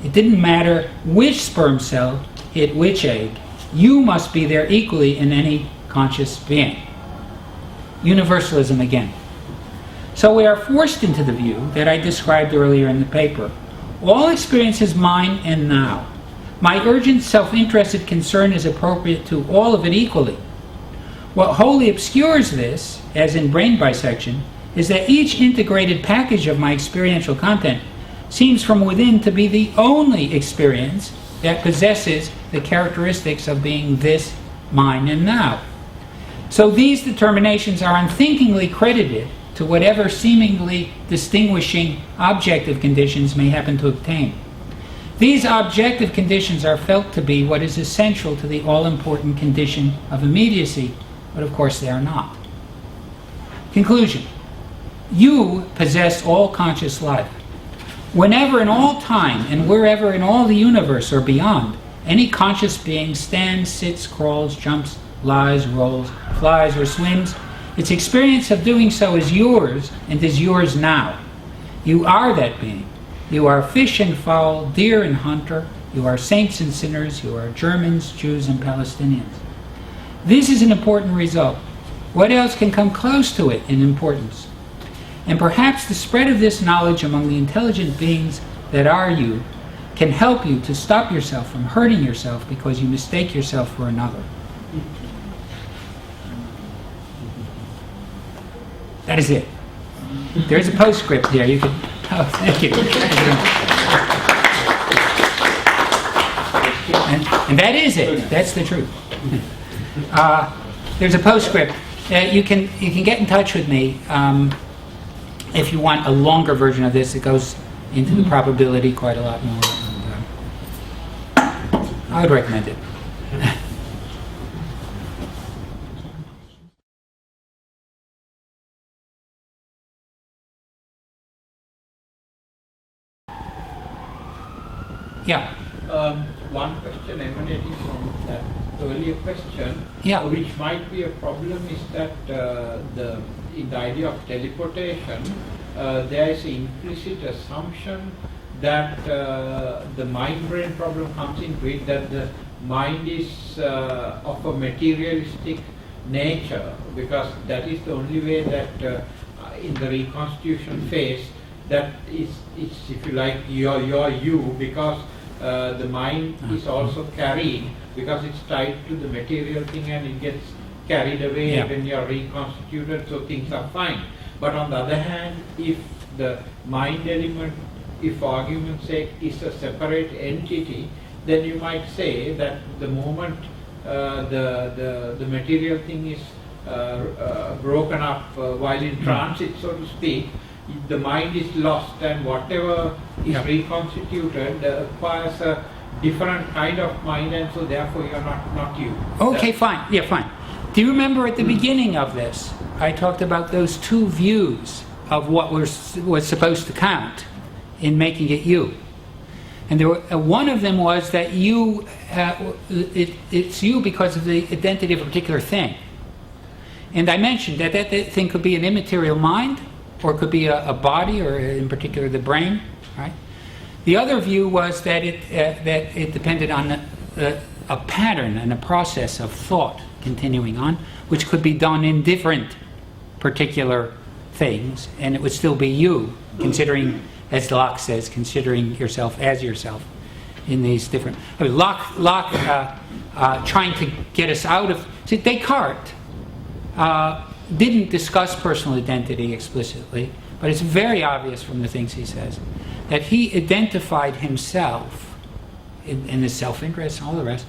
It didn't matter which sperm cell hit which egg. You must be there equally in any conscious being. Universalism again. So we are forced into the view that I described earlier in the paper. All experience is mine and now. My urgent self-interested concern is appropriate to all of it equally. What wholly obscures this, as in brain bisection, is that each integrated package of my experiential content seems from within to be the only experience that possesses the characteristics of being this, mine, and now. So these determinations are unthinkingly credited to whatever seemingly distinguishing objective conditions may happen to obtain. These objective conditions are felt to be what is essential to the all-important condition of immediacy, but of course they are not. Conclusion. You possess all conscious life. Whenever in all time and wherever in all the universe or beyond, any conscious being stands, sits, crawls, jumps, lies, rolls, flies, or swims, its experience of doing so is yours and is yours now. You are that being. You are fish and fowl, deer and hunter. You are saints and sinners. You are Germans, Jews, and Palestinians. This is an important result. What else can come close to it in importance? And perhaps the spread of this knowledge among the intelligent beings that are you can help you to stop yourself from hurting yourself because you mistake yourself for another. That is it. There's a postscript here. You can. Oh, thank you. And that is it. That's the truth. There's a postscript. You can get in touch with me if you want a longer version of this. It goes into the probability quite a lot more. And, I would recommend it. Yeah. One question emanating from that earlier question, Yeah. which might be a problem, is that in the idea of teleportation, there is an implicit assumption that the mind-brain problem comes into it, that the mind is of a materialistic nature, because that is the only way that in the reconstitution phase, that it's if you like, you're you, because the mind is also carried, because it's tied to the material thing and it gets carried away when you're reconstituted, so things are fine. But on the other hand, if the mind element, if for argument's sake, is a separate entity, then you might say that the moment the material thing is broken up while in transit, so to speak, the mind is lost, and whatever is reconstituted acquires a different kind of mind, and so therefore you're not you. Okay, fine. Yeah, fine. Do you remember at the beginning of this, I talked about those two views of what was supposed to count in making it you? And there were, one of them was that you, it's you because of the identity of a particular thing. And I mentioned that that thing could be an immaterial mind, or it could be a body, or in particular the brain, right? The other view was that it depended on a pattern and a process of thought continuing on, which could be done in different particular things, and it would still be you, considering, as Locke says, considering yourself as yourself. in these different. I mean, Locke trying to get us out of. See, Descartes didn't discuss personal identity explicitly, but it's very obvious from the things he says that he identified himself in his self-interest and all the rest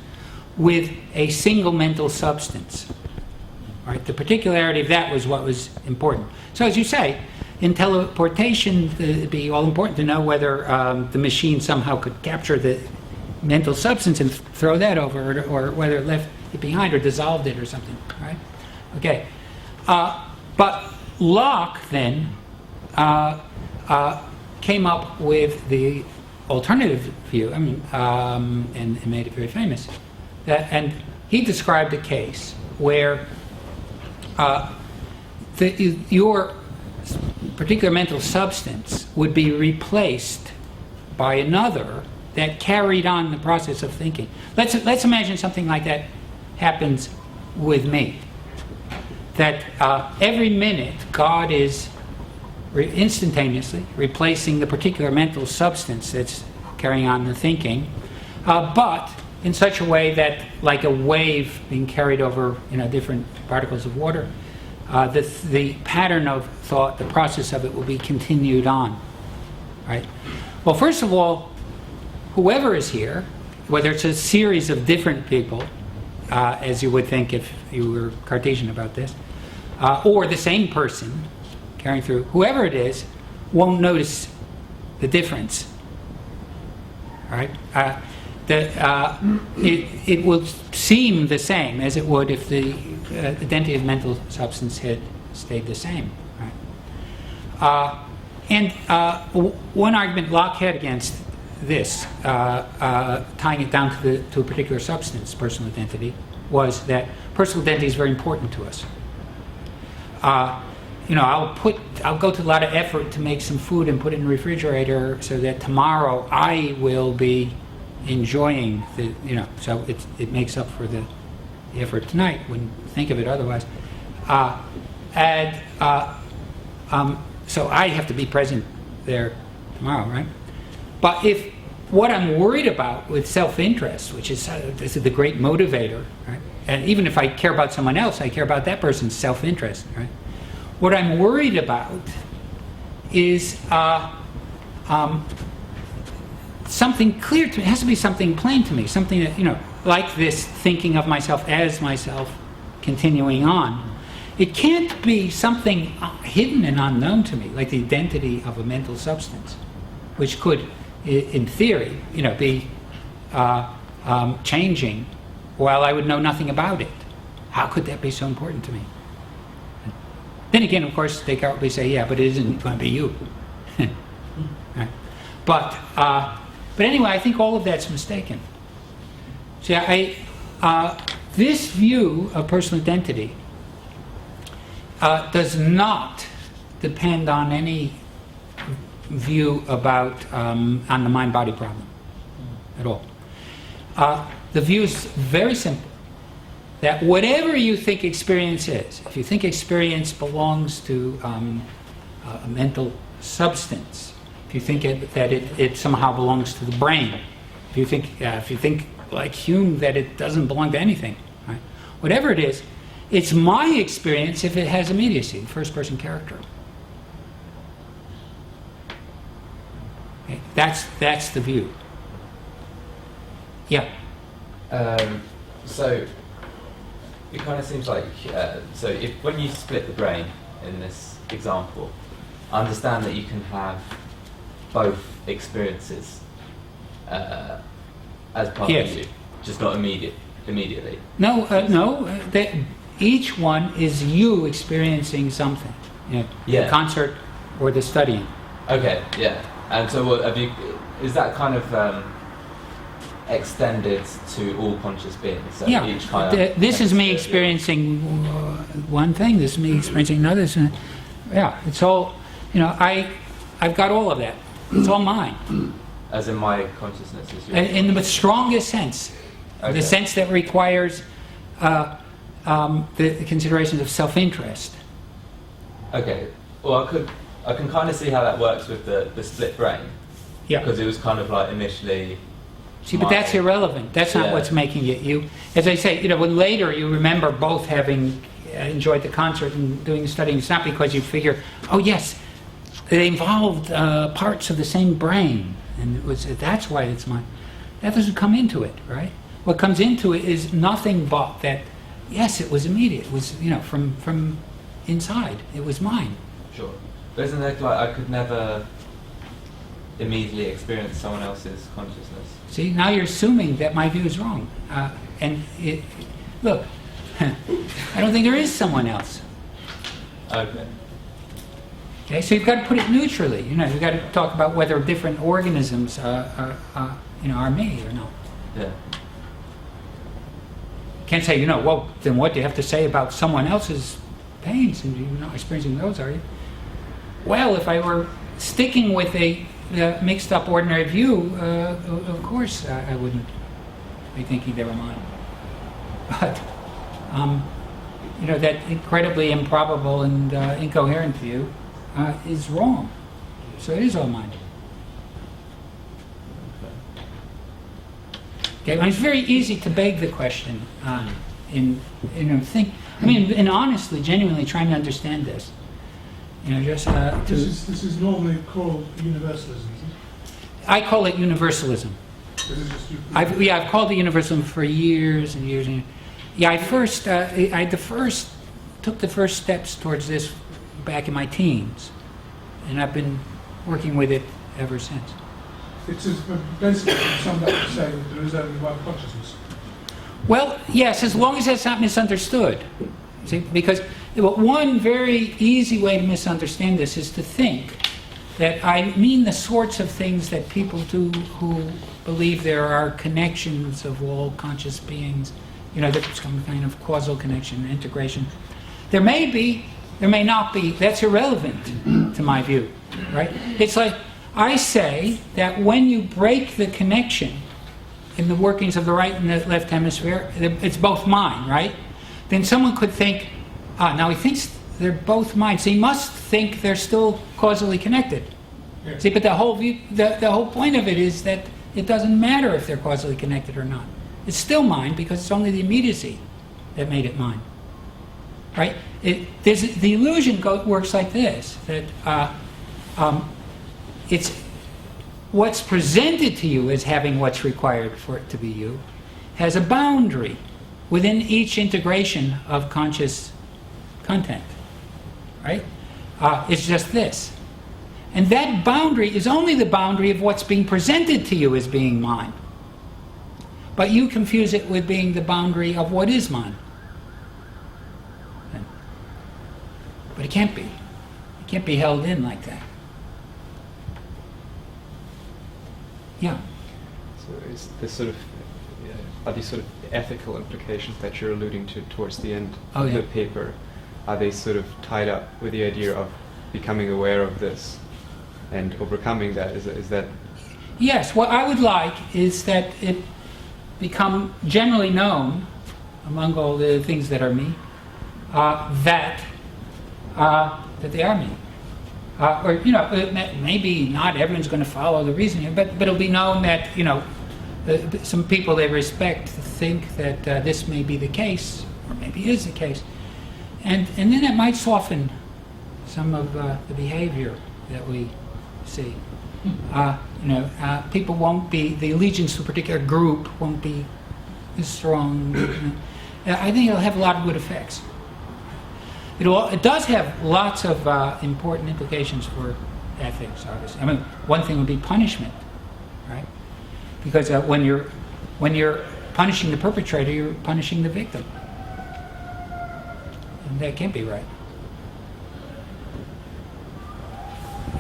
with a single mental substance. Right? The particularity of that was what was important. So, as you say, in teleportation, it'd be all important to know whether the machine somehow could capture the mental substance and throw that over, or whether it left it behind or dissolved it or something. Right? Okay. But Locke then came up with the alternative view. I mean, and made it very famous. And he described a case where your particular mental substance would be replaced by another that carried on the process of thinking. Let's imagine something like that happens with me. That every minute God is instantaneously replacing the particular mental substance that's carrying on the thinking, but in such a way that, like a wave being carried over different particles of water, the pattern of thought, the process of it, will be continued on. Right? Well, first of all, whoever is here, whether it's a series of different people, as you would think if you were Cartesian about this, or the same person carrying through, whoever it is, won't notice the difference. All right? It will seem the same as it would if the identity of mental substance had stayed the same. Right? One argument Locke had against this, tying it down to a particular substance, personal identity, was that personal identity is very important to us. I'll go to a lot of effort to make some food and put it in the refrigerator so that tomorrow I will be enjoying so it makes up for the effort tonight. Wouldn't think of it otherwise. So I have to be present there tomorrow, right? But if what I'm worried about with self-interest, which is this is the great motivator, right? And even if I care about someone else, I care about that person's self-interest, right? What I'm worried about is something clear to me. It has to be something plain to me, something that, like this thinking of myself as myself continuing on. It can't be something hidden and unknown to me, like the identity of a mental substance, which could, in theory, be changing while I would know nothing about it. How could that be so important to me? Then again, of course, Descartes would say, yeah, but it isn't going to be you. Right? But anyway, I think all of that's mistaken. See, this view of personal identity does not depend on any view about on the mind-body problem at all. The view is very simple. That whatever you think experience is, if you think experience belongs to a mental substance, if you think that it somehow belongs to the brain, if you think like Hume that it doesn't belong to anything, right? Whatever it is, it's my experience if it has immediacy, first-person character. Okay? That's the view. Yeah. So it kind of seems like so when you split the brain in this example, I understand that you can have both experiences as part Yes. of you, just not immediately. No. That each one is you experiencing something. Yeah. The concert or the studying. Okay. Yeah. And so, is that kind of extended to all conscious beings? So Yeah. each kind of This is me experiencing one thing. This is me experiencing another. Yeah. It's all. I've got all of that. It's all mine. As in my consciousness is yours. In the strongest sense, Okay. the sense that requires the considerations of self-interest. Okay. Well, I can kind of see how that works with the split brain. Yeah. Because it was kind of like initially See, but that's irrelevant. That's not Yeah. what's making it you. As I say, when later you remember both having enjoyed the concert and doing the studying, it's not because you figure, oh yes, they involved parts of the same brain, and that's why it's mine. That doesn't come into it, right? What comes into it is nothing but that. Yes, it was immediate. It was from inside. It was mine. Sure. But isn't it like I could never immediately experience someone else's consciousness? See, now you're assuming that my view is wrong. Look, I don't think there is someone else. Okay. Okay, so you've got to put it neutrally. You've got to talk about whether different organisms, are me or not. Yeah. Can't say, well, then what do you have to say about someone else's pains, and you're not experiencing those, are you? Well, if I were sticking with a mixed up ordinary view, of course I wouldn't be thinking they were mine. But, that incredibly improbable and incoherent view is wrong. So it is all mine. Okay, it's very easy to beg the question and honestly, genuinely trying to understand this. This is normally called universalism, isn't it? I call it universalism. I've called it universalism for years and years and years. Yeah, I took the first steps towards this back in my teens, and I've been working with it ever since. It's basically summed up to say that there is only one consciousness. Well, yes, as long as that's not misunderstood. See, because one very easy way to misunderstand this is to think that I mean the sorts of things that people do who believe there are connections of all conscious beings, there's some kind of causal connection, integration. There may be, there may not be. That's irrelevant to my view, right? It's like I say that when you break the connection in the workings of the right and the left hemisphere, it's both mine, right? Then someone could think, now he thinks they're both mine, so he must think they're still causally connected. Yeah. See, but the whole point of it is that it doesn't matter if they're causally connected or not. It's still mine because it's only the immediacy that made it mine, right? The illusion works like this, that it's what's presented to you as having what's required for it to be you has a boundary within each integration of conscious content, right? It's just this. And that boundary is only the boundary of what's being presented to you as being mine. But you confuse it with being the boundary of what is mine. But it can't be. It can't be held in like that. Yeah. So is this are these sort of ethical implications that you're alluding to towards the end of the paper, are they sort of tied up with the idea of becoming aware of this and overcoming that? Is that? Yes, what I would like is that it become generally known among all the things that are me, that they are me. Maybe not everyone's going to follow the reasoning, but it'll be known that, some people they respect think that this may be the case, or maybe is the case. And then it might soften some of the behavior that we see. People won't be, the allegiance to a particular group won't be as strong. I think it'll have a lot of good effects. It does have lots of important implications for ethics, obviously. One thing would be punishment, right? Because when you're punishing the perpetrator, you're punishing the victim. And that can't be right.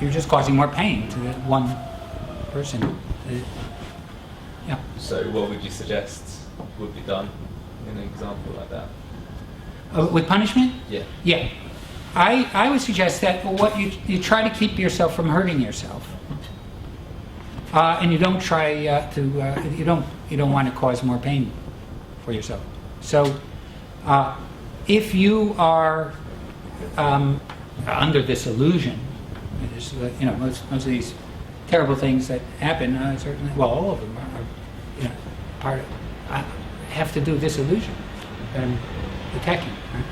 You're just causing more pain to that one person. Yeah. So what would you suggest would be done in an example like that? With punishment? Yeah. Yeah. I would suggest that what you try to keep yourself from hurting yourself. And you don't try you don't want to cause more pain for yourself. So if you are under this illusion, most of these terrible things that happen, certainly, well, all of them are part of, have to do with this illusion that I'm attacking. Right?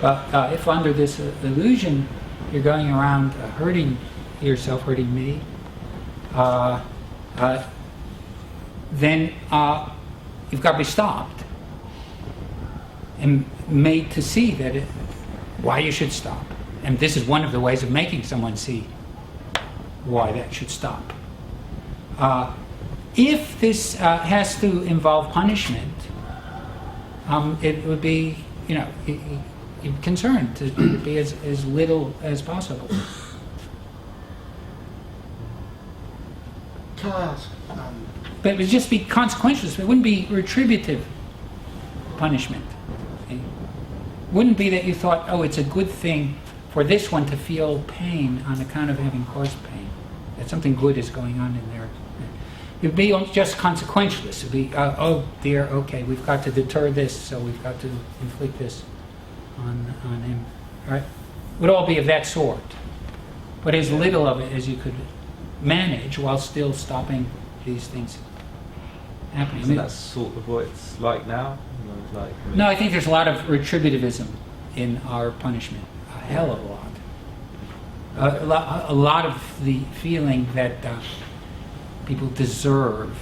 But if under this illusion you're going around hurting yourself, hurting me, then you've got to be stopped and made to see that why you should stop. And this is one of the ways of making someone see why that should stop. If this has to involve punishment, it would be, concerned to be as little as possible. Can I ask? But it would just be consequential. It wouldn't be retributive punishment. It wouldn't be that you thought, oh, it's a good thing for this one to feel pain on account of having caused pain. That something good is going on in there. It would be just consequentialist. It would be, oh dear, okay, we've got to deter this, so we've got to inflict this on him. Right? It would all be of that sort. But as little of it as you could manage while still stopping these things happening. Isn't that sort of what it's like now? No, I think there's a lot of retributivism in our punishment. A hell of a lot. A lot of the feeling that people deserve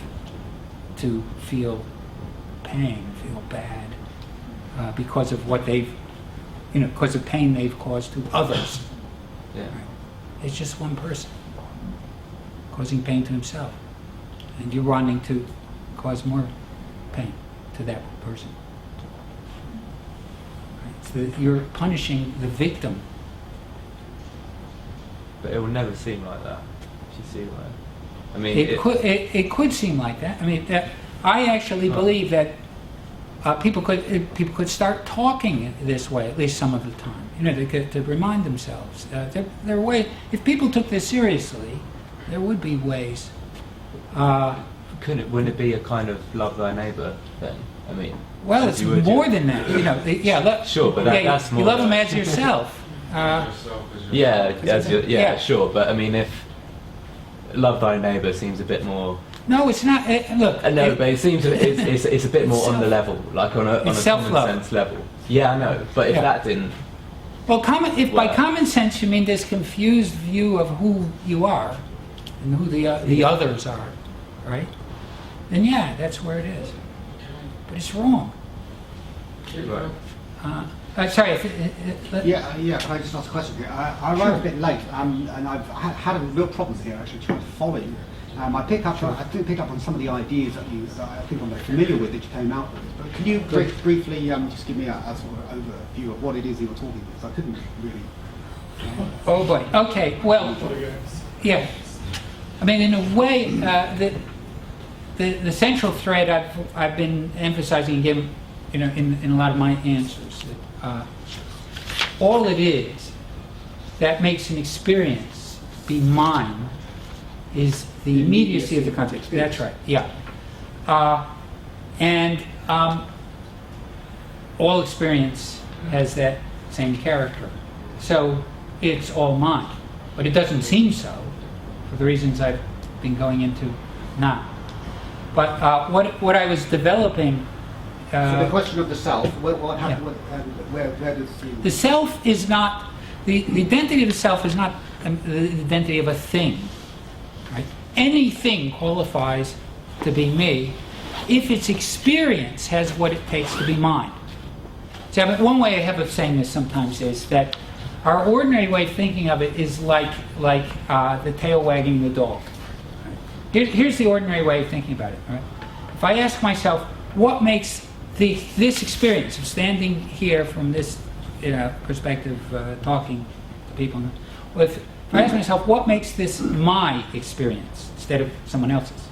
to feel pain, feel bad, because of what they've, because of pain they've caused to others. Yeah. Right? It's just one person causing pain to himself, and you're wanting to cause more pain to that person. Right? So you're punishing the victim. But it will never seem like that. If you see what I mean, It could seem like that. I mean, I actually believe that people could start talking this way at least some of the time. To remind themselves. There are ways. If people took this seriously, there would be ways. wouldn't it be a kind of love thy neighbour then? I mean, well, it's more than that. Sure, but that's more. You love them as yourself. Sure. But I mean, if love thy neighbour seems a bit more. No, it's not. But it seems it's a bit more on the level, like on a common sense level. Yeah, I know. But if that didn't. Well, by common sense you mean this confused view of who you are and who the others are, right? Then that's where it is. But it's wrong. Right. Sorry. Can I just ask a question here? I arrived a bit late, and I've had real problems here actually trying to follow you. I did pick up on some of the ideas that I think I'm very familiar with that you came out with. But can you briefly just give me a sort of overview of what it is you were talking about? Because I couldn't really. Oh boy. Okay. Well. Yeah. I mean, in a way, the central thread I've been emphasizing again, in a lot of my answers. All it is that makes an experience be mine is the immediacy of the context. That's right. Yeah. And all experience has that same character. So it's all mine. But it doesn't seem so for the reasons I've been going into now. But what I was developing. So the question of the self, what happened? Where does the self is not the identity of the self is not the identity of a thing. Right? Anything qualifies to be me if its experience has what it takes to be mine. So one way I have of saying this sometimes is that our ordinary way of thinking of it is like the tail wagging the dog. Right? Here's the ordinary way of thinking about it. Right? If I ask myself, what makes this experience of standing here from this perspective, talking to people, if I ask myself, what makes this my experience instead of someone else's?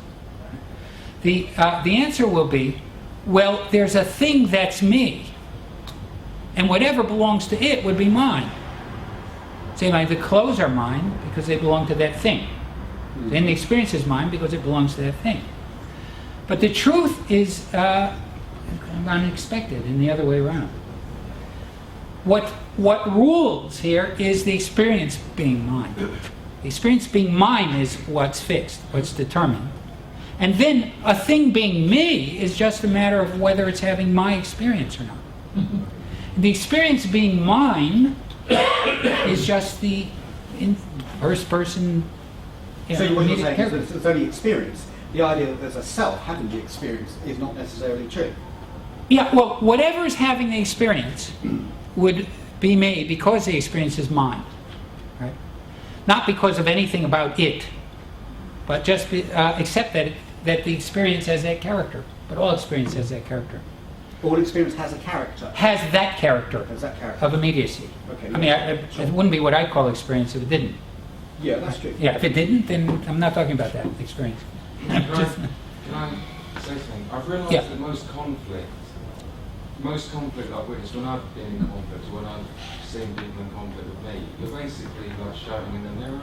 The answer will be, well, there's a thing that's me, and whatever belongs to it would be mine. Say, like the clothes are mine because they belong to that thing. Then the experience is mine because it belongs to that thing. But the truth is unexpected and the other way around. What rules here is the experience being mine. The experience being mine is what's fixed, what's determined. And then a thing being me is just a matter of whether it's having my experience or not. The experience being mine is just the first person. So what you're saying character. is that it's only experience. The idea that there's a self having the experience is not necessarily true. Yeah, well, whatever is having the experience would be me because the experience is mine, right? Not because of anything about it, but just accept that the experience has that character. But all experience has that character. All experience has a character. Has that character Has that character. of immediacy. Okay. I mean, it wouldn't be what I call experience if it didn't. Yeah, that's true. Yeah, if it didn't, then I'm not talking about that experience. Can I say something? I've realised Yeah. that most conflict that I've witnessed when I've been in conflict, or when I've seen people in conflict with me, you're basically like shouting in the mirror.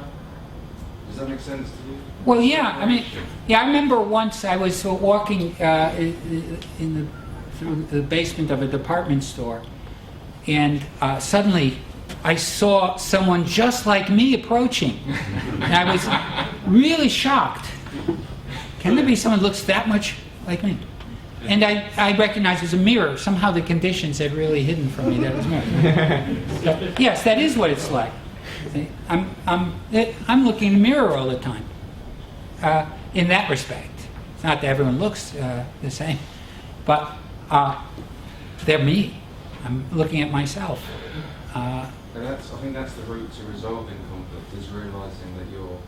Does that make sense to you? Well, yeah, I mean, yeah, I remember once I was walking through the basement of a department store, and suddenly I saw someone just like me approaching. And I was really shocked. Can there be someone who looks that much like me? And I recognized it as a mirror. Somehow the conditions had really hidden from me that it was a mirror. So, yes, that is what it's like. I'm looking in the mirror all the time. In that respect, it's not that everyone looks the same, but they're me. I'm looking at myself. And I think that's the route to resolving conflict, is realising that you're...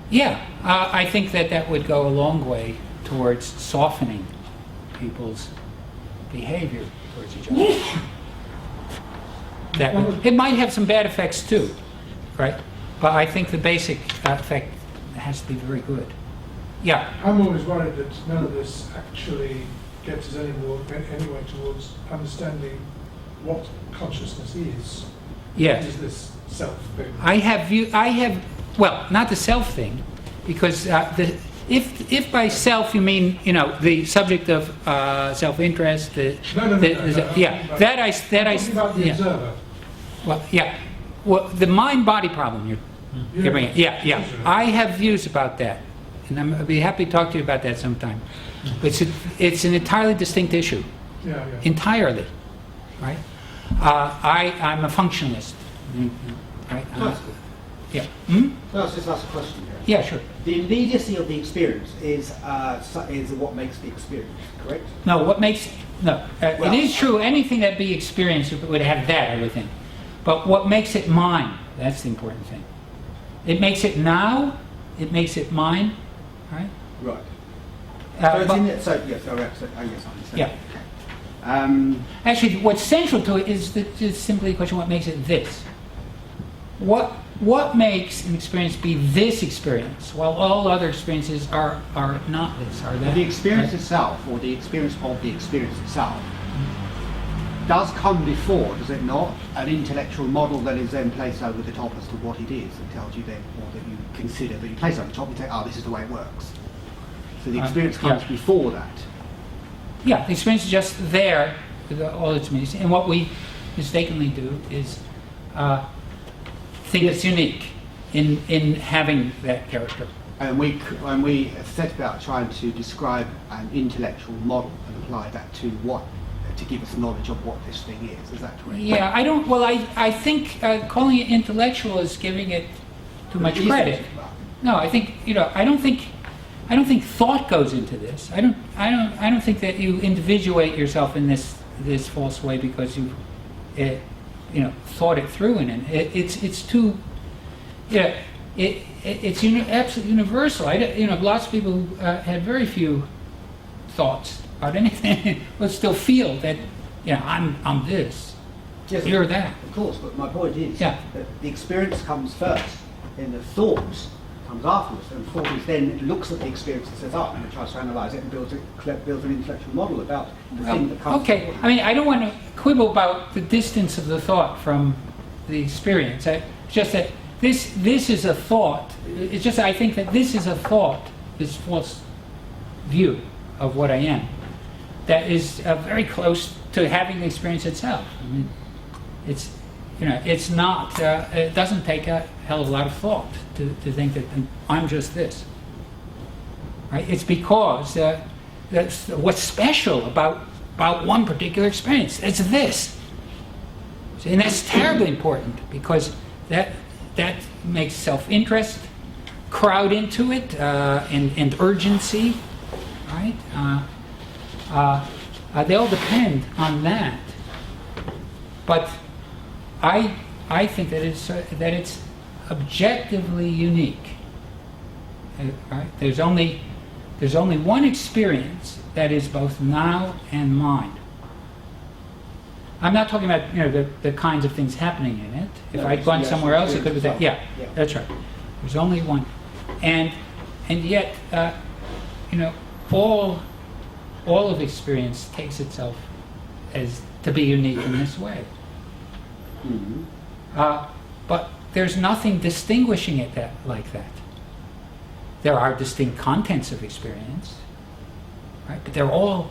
Yeah, I think that would go a long way towards softening people's behavior towards each other. It might have some bad effects too, right? But I think the basic effect has to be very good. Yeah. I'm always worried that none of this actually gets us anyway towards understanding what consciousness is. Yes. Is this self thing? I have well, not the self thing, because if by self you mean the subject of self-interest, No. yeah, that I Talking about the yeah. observer. Well, yeah, well, the mind-body problem you're bringing. Yeah. I have views about that, and I'd be happy to talk to you about that sometime. It's an entirely distinct issue. Yeah. Entirely, right? I'm a functionalist, right? Yeah. Hmm? So let's just ask a question here. Yeah, sure. The immediacy of the experience is what makes the experience, correct? No, what makes Well- it is true. Anything that be experienced would have that, I would think. But what makes it mine? That's the important thing. It makes it now. It makes it mine, right? Right. But- So yes, I understand. Yeah. Okay. Actually, what's central to it is simply the question: what makes it this? What makes an experience be this experience, while all other experiences are not this? Are that The experience right? itself, or the experience of the experience itself, does come before, does it not, an intellectual model that is then placed over the top as to what it is, and tells you then, or that you consider, that you place over the top and say, this is the way it works. So the experience comes yeah. before that. Yeah, the experience is just there with all its meanings. And what we mistakenly do is think it's unique in having that character. And we set about trying to describe an intellectual model and apply that to give us knowledge of what this thing is that correct? Yeah, I think calling it intellectual is giving it too much It is credit. intellectual. No, I think I don't think thought goes into this. I don't think that you individuate yourself in this false way because you thought it through, and it's too it's absolutely universal. Lots of people who had very few thoughts about anything will still feel that I'm this, Yes, you're that. Of course, but my point is Yeah. that the experience comes first, then the thought comes afterwards, and thought is then looks at the experience and says, and tries to analyse it and builds an intellectual model about the thing that comes Okay, before. I mean, I don't want to quibble about the distance of the thought from the experience. It's just that this is a thought. It's just I think that this is a thought, this false view of what I am, that is very close to having the experience itself. I mean, it's not, it doesn't take a hell of a lot of thought to think that I'm just this. Right? It's because that's what's special about one particular experience. It's this. See, and that's terribly important because that makes self-interest crowd into it and urgency, right? They all depend on that. But I think that it's objectively unique. Right? There's only one experience that is both now and mine. I'm not talking about the kinds of things happening in it. If I'd gone somewhere else, it could be that. Yeah, that's right. There's only one, and yet all of experience takes itself as to be unique in this way. Mm-hmm. But there's nothing distinguishing it like that. There are distinct contents of experience, right? But they're all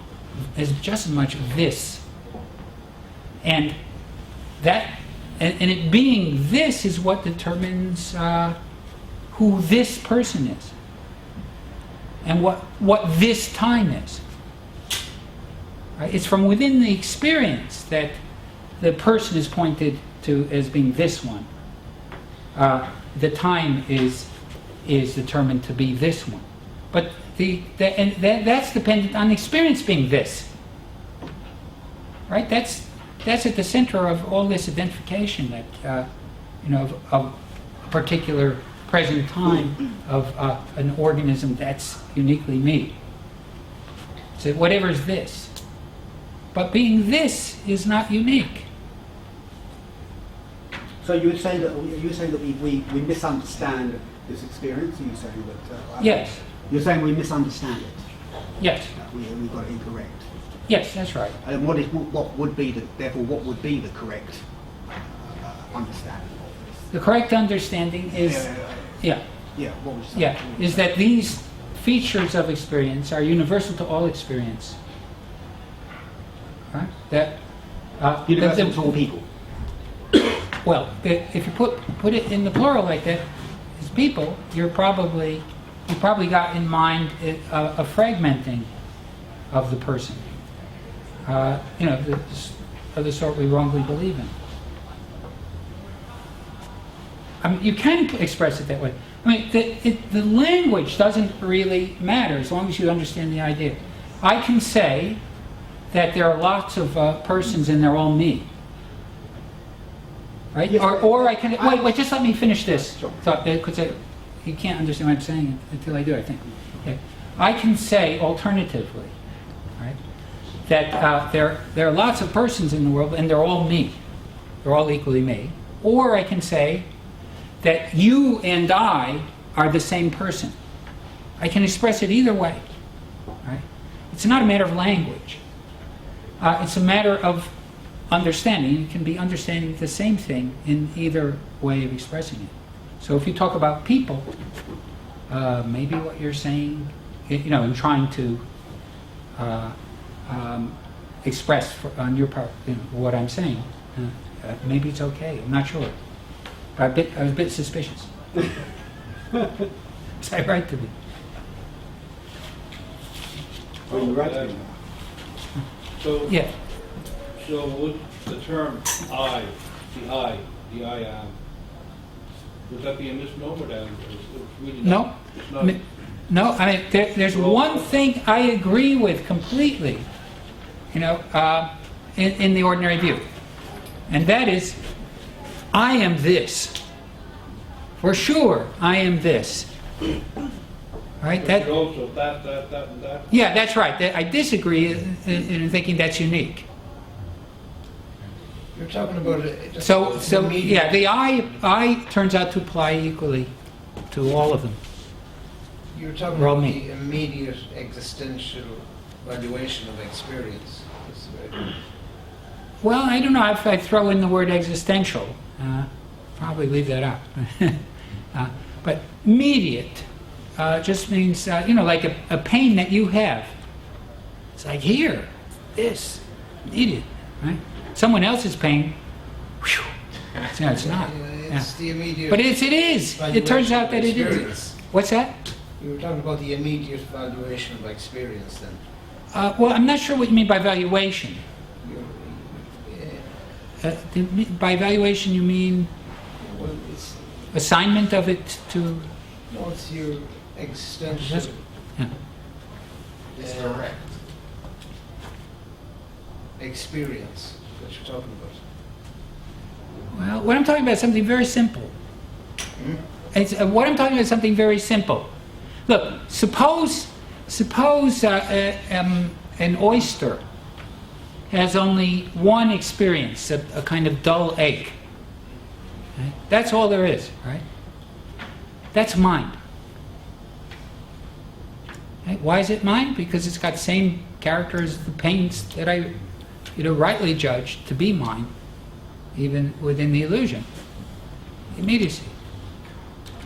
just as much this. And it being this is what determines who this person is and what this time is. Right? It's from within the experience that the person is pointed to as being this one. The time is determined to be this one. But that's dependent on the experience being this. Right? That's at the center of all this identification that of a particular present time of an organism that's uniquely me. So whatever is this. But being this is not unique. So you would say that we misunderstand this experience? Are you saying that? Yes. You're saying we misunderstand it. Yes. We got it incorrect. Yes, that's right. And what would be the correct understanding of this? The correct understanding is What would you say? is that these features of experience are universal to all experience. Right? That Universal to all people. well, if you put it in the plural like that, as people, you probably got in mind a fragmenting of the person. Of the sort we wrongly believe in. I mean, you can express it that way. I mean, the language doesn't really matter as long as you understand the idea. I can say that there are lots of persons and they're all me. Right? Yes, or I can... Wait, just let me finish this. Because you can't understand what I'm saying until I do, I think. Okay. I can say alternatively, right, that there are lots of persons in the world and they're all me. They're all equally me. Or I can say that you and I are the same person. I can express it either way. Right? It's not a matter of language. It's a matter of understanding. You can be understanding the same thing in either way of expressing it. So if you talk about people, maybe what you're saying, in trying to express on your part what I'm saying, maybe it's okay. I'm not sure. But I was a bit suspicious. Is that right to be? Are you right to be? So, Yeah. so would the term I am, would that be a misnomer then? It's really No. not, it's not, No, I mean, there's one thing I agree with completely, in the ordinary view. And that is, I am this. For sure, I am this. Right? but also that, and that. Yeah, that's right. I disagree in thinking that's unique. You're talking about it. So yeah, the I turns out to apply equally to all of them. You're talking We're all about me. the immediate existential valuation of experience. Well, I don't know if I throw in the word existential. Probably leave that out. But immediate just means, like a pain that you have. It's like here, this, immediate, right? Someone else's pain, whew, No, it's not. It's the immediate. But it is. It turns out that it is. experience. What's that? You were talking about the immediate valuation of experience then. Well, I'm not sure what you mean by valuation. By valuation, you mean Well, it's, assignment of it to... no, it's your existential. Yeah. It's direct. Experience that you're talking about. Well, what I'm talking about is something very simple. What I'm talking about is something very simple. Look, suppose an oyster has only one experience, a kind of dull ache. Right? That's all there is, right? That's mind. Right? Why is it mind? Because it's got the same character as the pains that I, rightly judged to be mine, even within the illusion. Immediacy.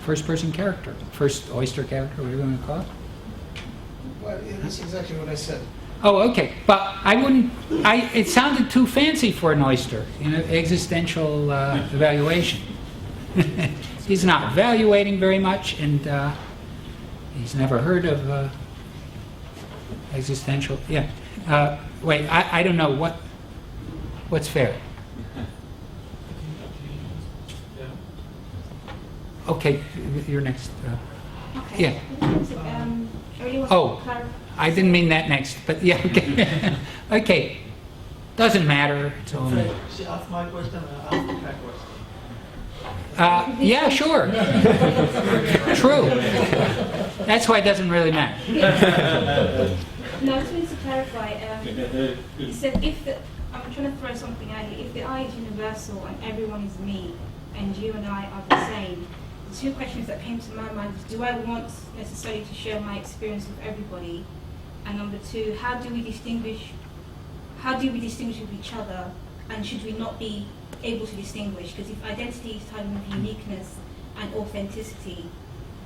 First person character. First oyster character, whatever you want to call it. Well, yeah, that's exactly what I said. Oh, okay. But I wouldn't... it sounded too fancy for an oyster, existential evaluation. He's not evaluating very much, and he's never heard of existential... Yeah. Wait, I don't know. What's fair? Okay, you're next. Okay. Yeah. I really want Oh. to clarify. I didn't mean that next, but yeah, okay. Okay. Doesn't matter. It's all... She asked my question, I asked her question. Yeah, sure. True. That's why it doesn't really matter. No, I just wanted to clarify. You said I'm trying to throw something at you. If the I is universal and everyone is me, and you and I are the same, the two questions that came to my mind is: do I want necessarily to share my experience with everybody? And number two, how do we distinguish with each other? And should we not be able to distinguish? Because if identity is tied with uniqueness and authenticity,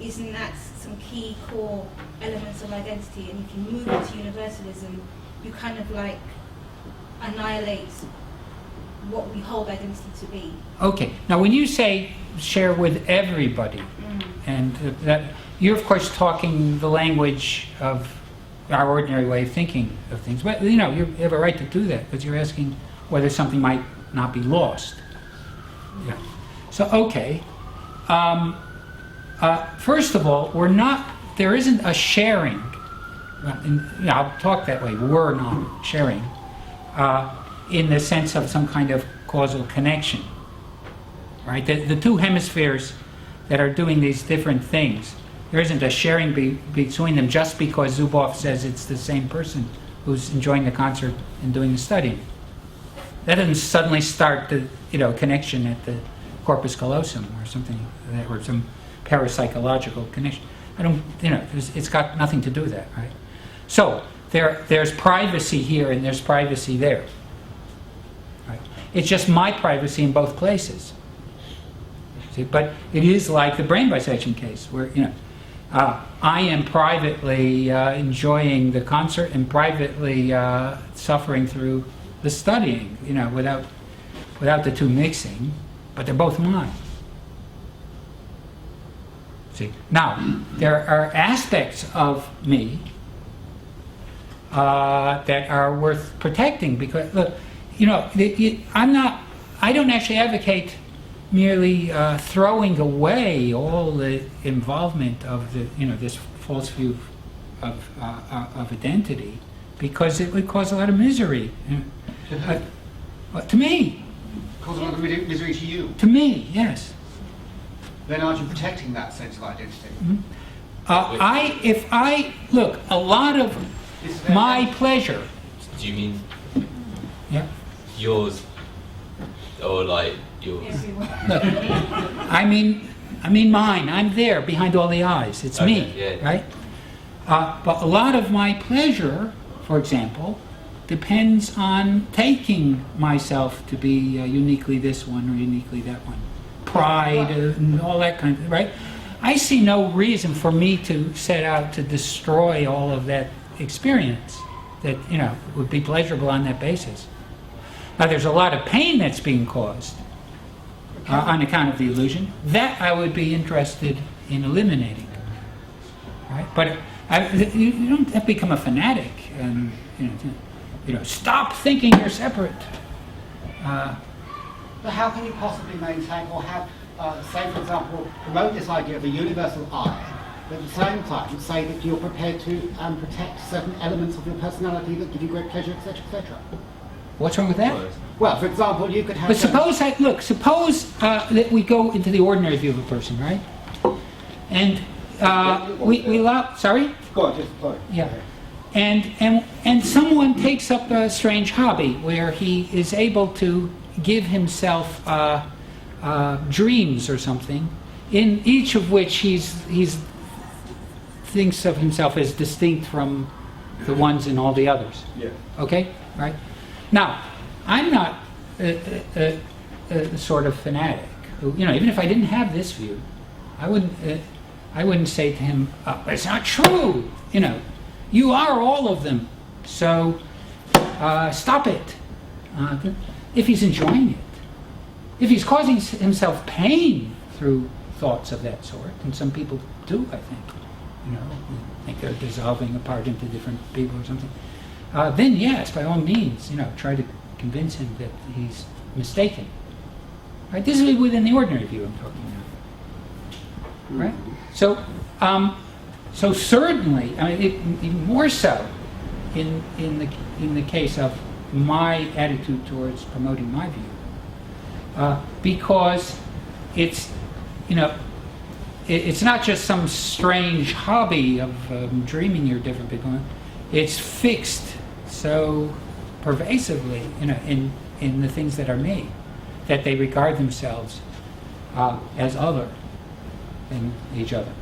isn't that some key core elements of identity? And if you move into universalism, you kind of like annihilate what we hold identity to be. Okay. Now, when you say share with everybody, and that you're of course talking the language of our ordinary way of thinking of things, but you have a right to do that because you're asking whether something might not be lost. Yeah. So okay. First of all, there isn't a sharing. I'll talk that way. We're not sharing in the sense of some kind of causal connection. Right? The two hemispheres that are doing these different things, there isn't a sharing between them just because Zuboff says it's the same person who's enjoying the concert and doing the studying. That doesn't suddenly start the connection at the corpus callosum or something, or some parapsychological connection. It's got nothing to do with that, right? So there's privacy here and there's privacy there. Right? It's just my privacy in both places. See, but it is like the brain bisection case where I am privately enjoying the concert and privately suffering through the studying, without the two mixing, but they're both mine. See, now there are aspects of me that are worth protecting because look, I don't actually advocate merely throwing away all the involvement of this false view of identity, because it would cause a lot of misery. To me. Cause a lot of misery to you. To me, yes. Then aren't you protecting that sense of identity? Mm-hmm. Look, a lot of my pleasure. Do you mean Yeah. yours, or like yours? Everyone. I mean mine. I'm there behind all the eyes. It's me, yeah. right? But a lot of my pleasure, for example, depends on taking myself to be uniquely this one or uniquely that one. Pride and all that kind of, right? I see no reason for me to set out to destroy all of that experience that, would be pleasurable on that basis. Now, there's a lot of pain that's being caused. on account of the illusion, that I would be interested in eliminating. Right? But you don't have to become a fanatic and stop thinking you're separate. But how can you possibly maintain or have, say for example, promote this idea of a universal I, but at the same time say that you're prepared to protect certain elements of your personality that give you great pleasure, etc., etc.? What's wrong with that? Well, for example, you could have... But suppose that we go into the ordinary view of a person, right? And we allow... Sorry? Go on, just go on. Yeah. And someone takes up a strange hobby where he is able to give himself dreams or something, in each of which he's thinks of himself as distinct from the ones in all the others. Yeah. Okay? Right? Now, I'm not a sort of fanatic who, even if I didn't have this view, I wouldn't say to him, "It's not true. You are all of them. So stop it." If he's enjoying it, if he's causing himself pain through thoughts of that sort, and some people do, I think, think they're dissolving apart into different people or something. Then yes, by all means, try to convince him that he's mistaken. Right? This is within the ordinary view I'm talking about. Right? So certainly, even more so, in the case of my attitude towards promoting my view, because it's it's not just some strange hobby of dreaming you're different people. It's fixed so pervasively, in the things that are made, that they regard themselves as other than each other.